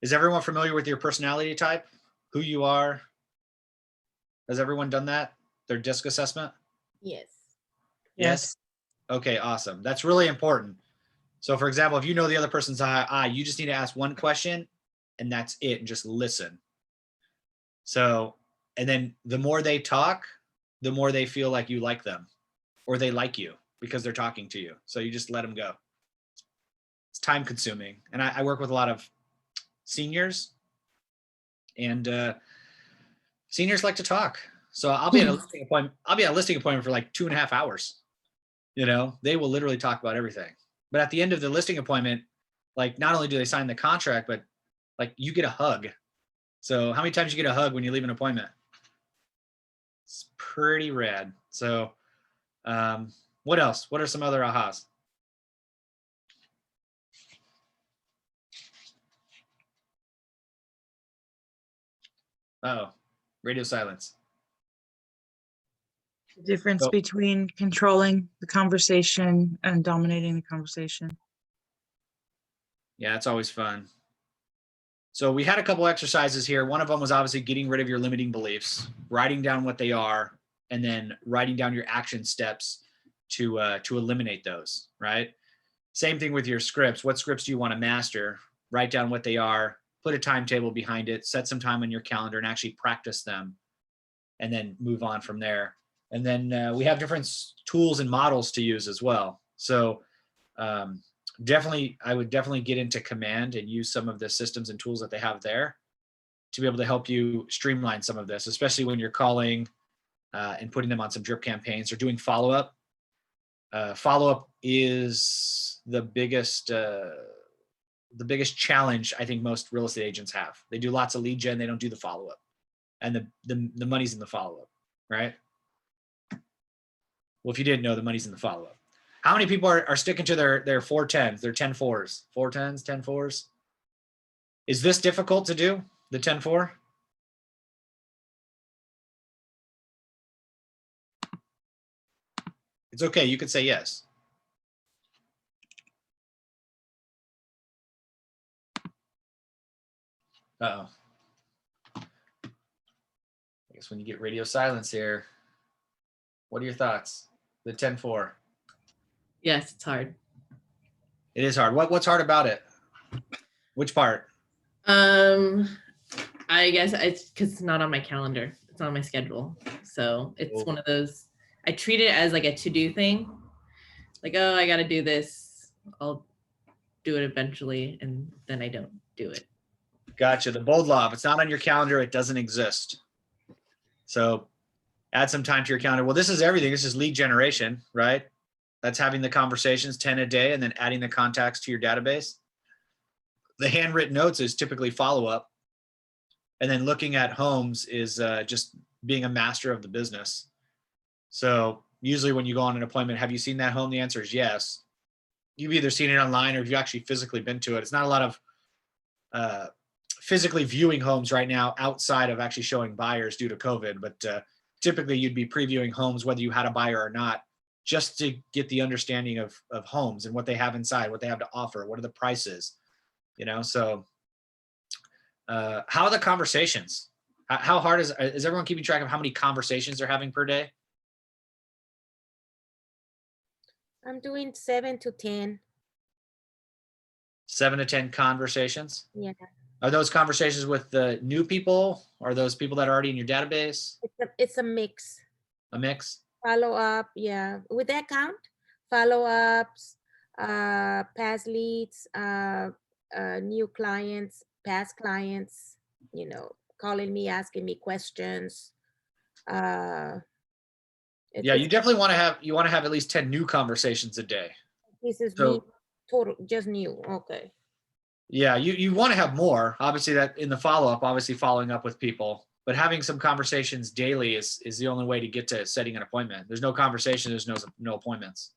Is everyone familiar with your personality type? Who you are? Has everyone done that? Their DISC assessment? Yes. Yes. Okay, awesome. That's really important. So for example, if you know the other person's high I, you just need to ask one question and that's it, and just listen. So, and then the more they talk, the more they feel like you like them or they like you because they're talking to you. So you just let them go. It's time consuming. And I work with a lot of seniors, and seniors like to talk. So I'll be at a listing appointment. I'll be at a listing appointment for like 2.5 hours. You know, they will literally talk about everything. But at the end of the listing appointment, like not only do they sign the contract, but like you get a hug. So how many times you get a hug when you leave an appointment? It's pretty rad. So what else? What are some other ahas? Uh-oh, radio silence. The difference So- between controlling the conversation and dominating the conversation. Yeah, it's always fun. So we had a couple exercises here. One of them was obviously getting rid of your limiting beliefs, writing down what they are, and then writing down your action steps to eliminate those, right? Same thing with your scripts. What scripts do you want to master? Write down what they are, put a timetable behind it, set some time on your calendar and actually practice them, and then move on from there. And then we have different tools and models to use as well. So I would definitely get into Command and use some of the systems and tools that they have there to be able to help you streamline some of this, especially when you're calling and putting them on some drip campaigns or doing follow-up. Follow-up is the biggest challenge I think most real estate agents have. They do lots of lead gen, they don't do the follow-up, and the money's in the follow-up, right? Well, if you didn't know, the money's in the follow-up. How many people are sticking to their 410s, their 10-4s, 410s, 10-4s? Is this difficult to do, the 10-4? It's okay, you could say yes. Uh-oh. I guess when you get radio silence here, what are your thoughts? The 10-4. Yes, it's hard. It is hard. What's hard about it? Which part? I guess it's because it's not on my calendar. It's on my schedule. So it's Cool. one of those, I treat it as like a to-do thing. Like, oh, I got to do this. I'll do it eventually. And then I don't do it. Gotcha. The bold law. If it's not on your calendar, it doesn't exist. So add some time to your calendar. Well, this is everything. This is lead generation, right? That's having the conversations 10 a day and then adding the contacts to your database. The handwritten notes is typically follow-up. And then looking at homes is just being a master of the business. So usually when you go on an appointment, have you seen that home? The answer is yes. You've either seen it online or have you actually physically been to it? It's not a lot of physically viewing homes right now outside of actually showing buyers due to COVID, but typically you'd be previewing homes whether you had a buyer or not, just to get the understanding of homes and what they have inside, what they have to offer, what are the prices, you know? So how are the conversations? How hard is everyone keeping track of how many conversations they're having per day? I'm doing 7 to 10. 7 to 10 conversations? Yeah. Are those conversations with the new people? Or are those people that are already in your database? It's a mix. A mix? Follow up, yeah. With the account, follow ups, past leads, new clients, past clients, you know, calling me, asking me questions. Yeah, you definitely want to have at least 10 new conversations a day. This is So- me, total, just new. Okay. Yeah, you want to have more, obviously, that in the follow-up, obviously following up with people, but having some conversations daily is the only way to get to setting an appointment. There's no conversation, there's no appointments.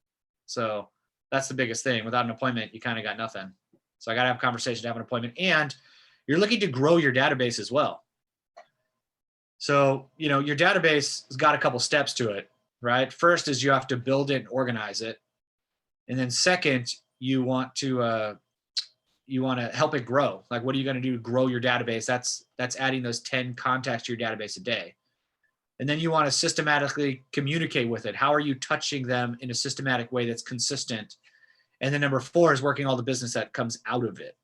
So that's the biggest thing. Without an appointment, you kind of got nothing. So I got to have a conversation to have an appointment, and you're looking to grow your database as well. So, you know, your database has got a couple steps to it, right? First is you have to build it and organize it. And then second, you want to help it grow. Like, what are you going to do to grow your database? That's adding those 10 contacts to your database a day. And then you want to systematically communicate with it. How are you touching them in a systematic way that's consistent? And then number 4 is working all the business that comes out of it.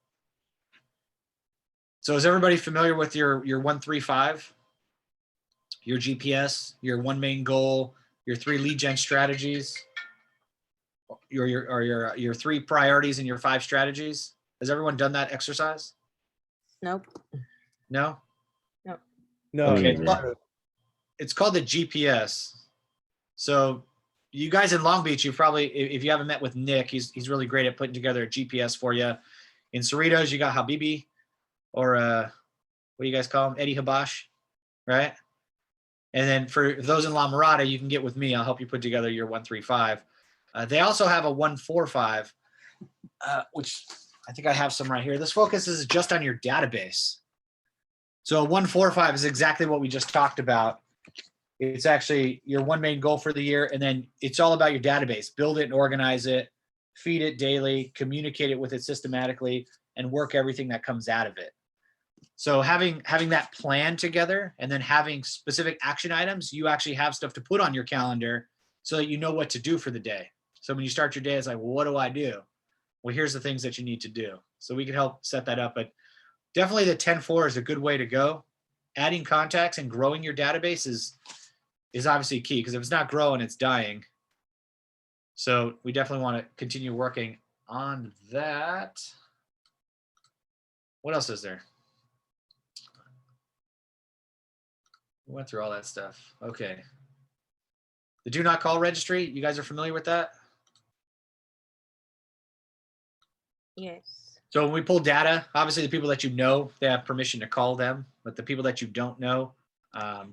So is everybody familiar with your 135, your GPS, your 1 main goal, your 3 lead gen strategies, your 3 priorities and your 5 strategies? Has everyone done that exercise? Nope. No? No. Okay. neither. It's called the GPS. So you guys in Long Beach, you probably, if you haven't met with Nick, he's really great at putting together a GPS for you. In Cerritos, you got Habibi, or what do you guys call him? Eddie Habash, right? And then for those in La Mirada, you can get with me. I'll help you put together your 135. They also have a 145, which I think I have some right here. This focuses just on your database. So 145 is exactly what we just talked about. It's actually your 1 main goal for the year. And then it's all about your database. Build it and organize it, feed it daily, communicate it with it systematically, and work everything that comes out of it. So having that plan together and then having specific action items, you actually have stuff to put on your calendar so that you know what to do for the day. So when you start your day, it's like, well, what do I do? Well, here's the things that you need to do. So we can help set that up. But definitely the 10-4 is a good way to go. Adding contacts and growing your database is obviously key, because if it's not growing, it's dying. So we definitely want to continue working on that. What else is there? We went through all that stuff. Okay. The do not call registry, you guys are familiar with that? Yes. So when we pull data, obviously the people that you know, they have permission to call them, but the people that you don't know,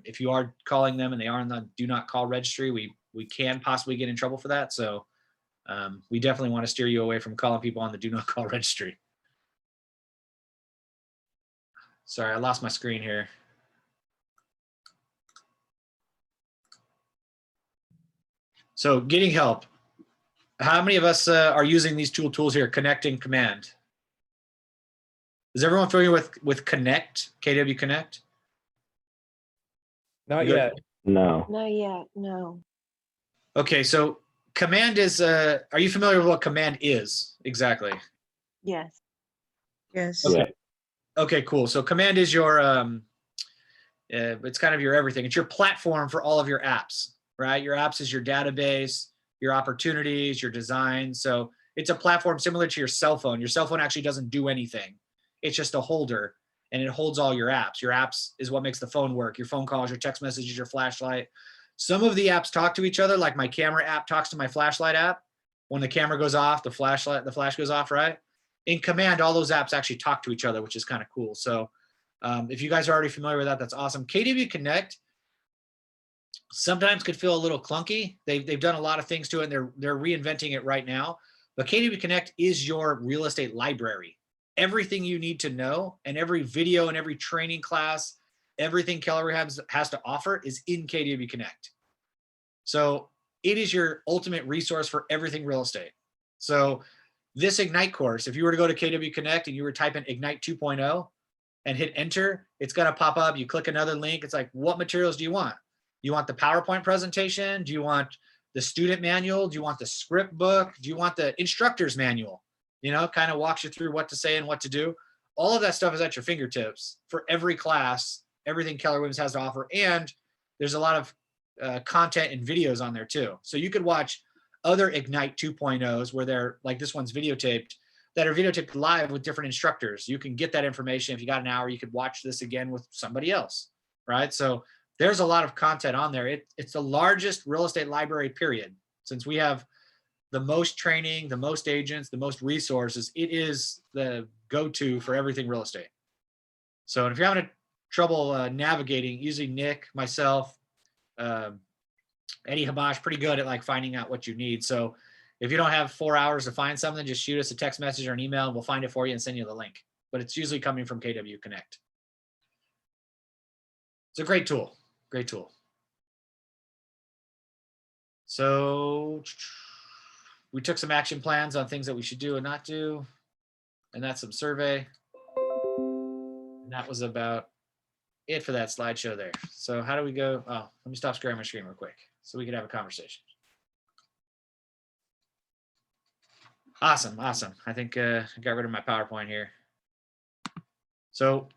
if you are calling them and they are in the do not call registry, we can possibly get in trouble for that. So we definitely want to steer you away from calling people on the do not call registry. Sorry, I lost my screen here. So getting help. How many of us are using these tools here? Connect and Command. Is everyone familiar with Connect, KW Connect? Not yet. No. Not yet, no. Okay, so Command is, are you familiar with what Command is exactly? Yes. Yes. Yeah. Okay, cool. So Command is your, it's kind of your everything. It's your platform for all of your apps, right? Your apps is your database, your opportunities, your design. So it's a platform similar to your cell phone. Your cell phone actually doesn't do anything. It's just a holder, and it holds all your apps. Your apps is what makes the phone work. Your phone calls, your text messages, your flashlight. Some of the apps talk to each other, like my camera app talks to my flashlight app. When the camera goes off, the flash goes off, right? In Command, all those apps actually talk to each other, which is kind of cool. So if you guys are already familiar with that, that's awesome. KW Connect sometimes could feel a little clunky. They've done a lot of things to it, and they're reinventing it right now. But KW Connect is your real estate library. Everything you need to know, and every video and every training class, everything Keller has to offer is in KW Connect. So it is your ultimate resource for everything real estate. So this Ignite course, if you were to go to KW Connect and you were to type in Ignite 2.0 and hit enter, it's going to pop up. You click another link. It's like, what materials do you want? You want the PowerPoint presentation? Do you want the student manual? Do you want the script book? Do you want the instructor's manual? You know, kind of walks you through what to say and what to do. All of that stuff is at your fingertips for every class, everything Keller Williams has to offer. And there's a lot of content and videos on there too. So you could watch other Ignite 2.0s where they're like, this one's videotaped, that are videotaped live with different instructors. You can get that information. If you got an hour, you could watch this again with somebody else, right? So there's a lot of content on there. It's the largest real estate library, period. Since we have the most training, the most agents, the most resources. It is the go-to for everything real estate. So if you're having trouble navigating, usually Nick, myself, Eddie Hamash, pretty good at like finding out what you need. So if you don't have 4 hours to find something, just shoot us a text message or an email and we'll find it for you and send you the link. But it's usually coming from KW Connect. It's a great tool, great tool. So we took some action plans on things that we should do and not do, and that's some survey. And that was about it for that slideshow there. So how do we go? Oh, let me stop sharing my screen real quick so we can have a conversation. Awesome, awesome. I think I got rid of my PowerPoint here. So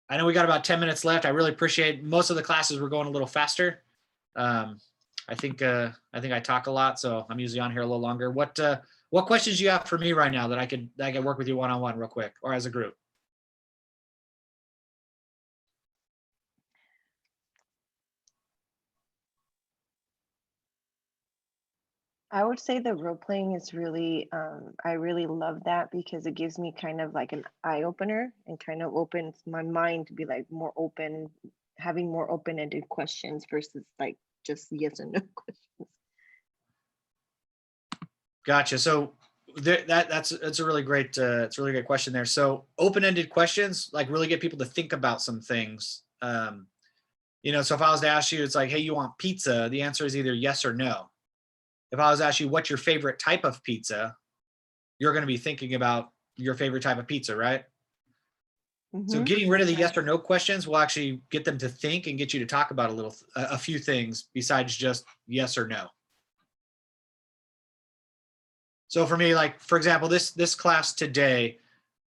I know we got about 10 minutes left. I really appreciate most of the classes were going a little faster. I think I talk a lot, so I'm usually on here a little longer. What questions do you have for me right now that I could work with you one-on-one real quick or as a group? I would say the role playing is really, I really love that because it gives me kind of like an eye opener and kind of opens my mind to be like more open, having more open-ended questions versus like just yes and no questions. Gotcha. So that's a really great it's a really great question there. So open-ended questions like really get people to think about some things. You know, so if I was to ask you, it's like, hey, you want pizza? The answer is either yes or no. If I was to ask you what's your favorite type of pizza, you're going to be thinking about your favorite type of pizza, right? So getting rid of the yes or no questions will actually get them to think and get you to talk about a few things besides just yes or no. So for me, like, for example, this class today,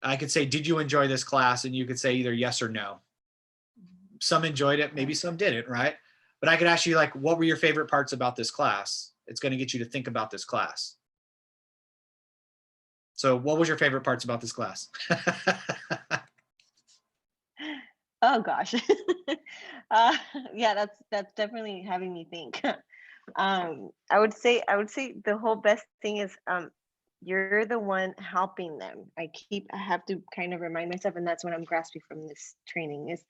I could say, did you enjoy this class? And you could say either yes or no. Some enjoyed it, maybe some didn't, right? But I could ask you, like, what were your favorite parts about this class? It's going to get you to think about this class. So what was your favorite parts about this class? Oh gosh. Yeah, that's definitely having me think. I would say the whole best thing is you're the one helping them. I have to kind of remind myself, and that's what I'm grasping from this training is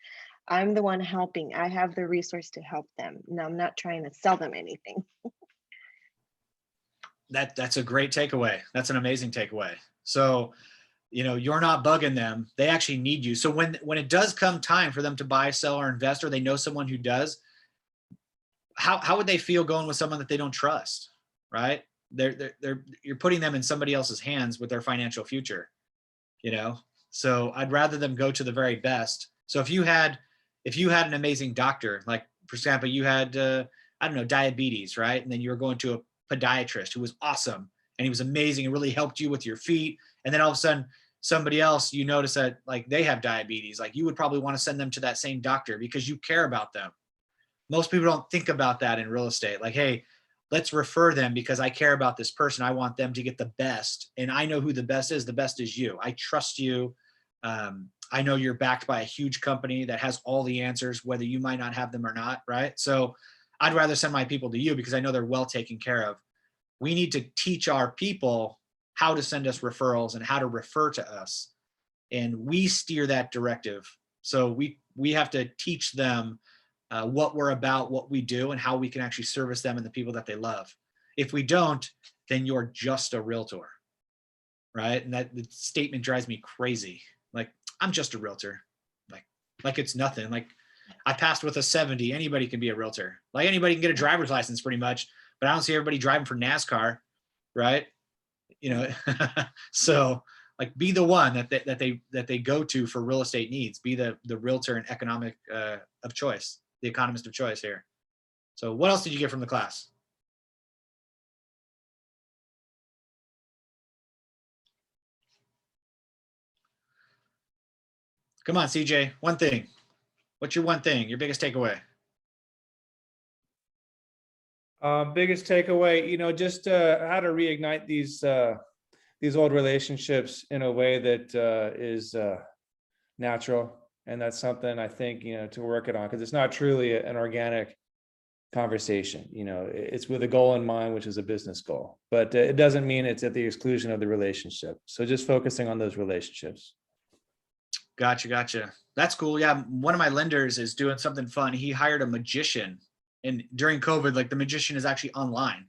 I'm the one helping. I have the resource to help them. Now I'm not trying to sell them anything. That's a great takeaway. That's an amazing takeaway. So, you know, you're not bugging them. They actually need you. So when it does come time for them to buy, sell, or invest, or they know someone who does, how would they feel going with someone that they don't trust, right? You're putting them in somebody else's hands with their financial future, you know? So I'd rather them go to the very best. So if you had an amazing doctor, like for example, you had, I don't know, diabetes, right? And then you were going to a podiatrist who was awesome and he was amazing and really helped you with your feet. And then all of a sudden somebody else, you notice that like they have diabetes, like you would probably want to send them to that same doctor because you care about them. Most people don't think about that in real estate. Like, hey, let's refer them because I care about this person. I want them to get the best. And I know who the best is. The best is you. I trust you. I know you're backed by a huge company that has all the answers, whether you might not have them or not, right? So I'd rather send my people to you because I know they're well taken care of. We need to teach our people how to send us referrals and how to refer to us. And we steer that directive. So we have to teach them what we're about, what we do, and how we can actually service them and the people that they love. If we don't, then you're just a realtor, right? And that the statement drives me crazy. Like, I'm just a realtor. Like it's nothing. Like, I passed with a 70. Anybody can be a realtor. Like anybody can get a driver's license pretty much, but I don't see everybody driving for NASCAR, right? You know, so like be the one that they go to for real estate needs. Be the realtor and economic of choice, the economist of choice here. So what else did you get from the class? Come on, CJ, one thing. What's your one thing, your biggest takeaway? Biggest takeaway, you know, just how to reignite these old relationships in a way that is natural. And that's something I think, you know, to work it on, because it's not truly an organic conversation. It's with a goal in mind, which is a business goal, but it doesn't mean it's at the exclusion of the relationship. So just focusing on those relationships. Gotcha. That's cool. Yeah. One of my lenders is doing something fun. He hired a magician, and during COVID, like the magician is actually online.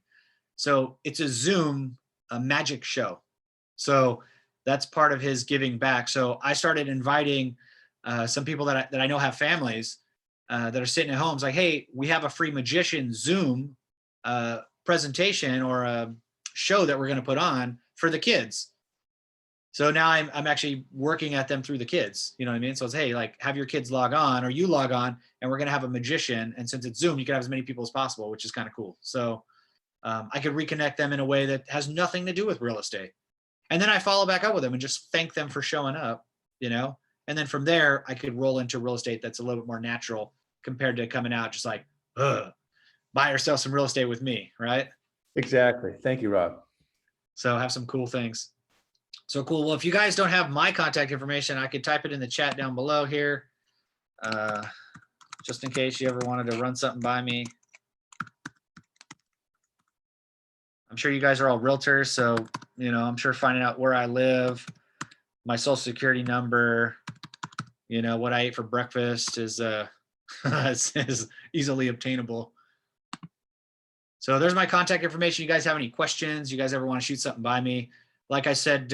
So it's a magic show. So that's part of his giving back. So I started inviting some people that I know have families that are sitting at home. It's like, hey, we have a free magician Zoom presentation or a show that we're going to put on for the kids. So now I'm actually working at them through the kids. You know what I mean? So it's, hey, like, have your kids log on, or you log on, and we're going to have a magician. And since it's Zoom, you can have as many people as possible, which is kind of cool. So I could reconnect them in a way that has nothing to do with real estate. And then I follow back up with them and just thank them for showing up, and then from there, I could roll into real estate that's a little bit more natural compared to coming out just like, buy or sell some real estate with me, right? Exactly. Thank you, Rob. So have some cool things. So cool. Well, if you guys don't have my contact information, I could type it in the chat down below here, just in case you ever wanted to run something by me. I'm sure you guys are all realtors, so, I'm sure finding out where I live, my social security number, what I ate for breakfast is is easily obtainable. So there's my contact information. You guys have any questions? You guys ever want to shoot something by me? Like I said,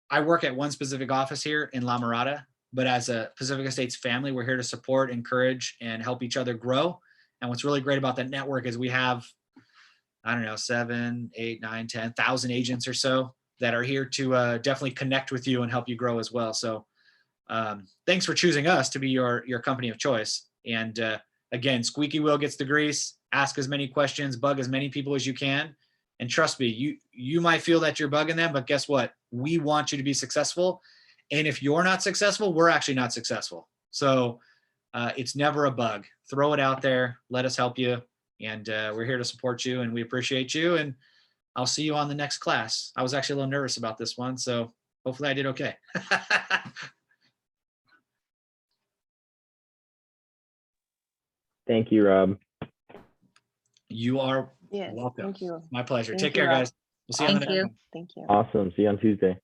I work at one specific office here in La Mirada, but as a Pacific Estates family, we're here to support, encourage, and help each other grow. And what's really great about that network is we have, 7, 8, 9, 10,000 agents or so that are here to definitely connect with you and help you grow as well. So thanks for choosing us to be your company of choice. And again, squeaky wheel gets the grease. Ask as many questions, bug as many people as you can. And trust me, you might feel that you're bugging them, but guess what? We want you to be successful. And if you're not successful, we're actually not successful. So it's never a bug. Throw it out there. Let us help you. And we're here to support you, and we appreciate you. And I'll see you on the next class. I was actually a little nervous about this one, so hopefully I did okay. Thank you, Rob. You are Yes, welcome. thank you. My pleasure. Thank Take you, care, Rob. guys. We'll see you on the Thank next you. one. Thank you. Awesome. See you on Tuesday.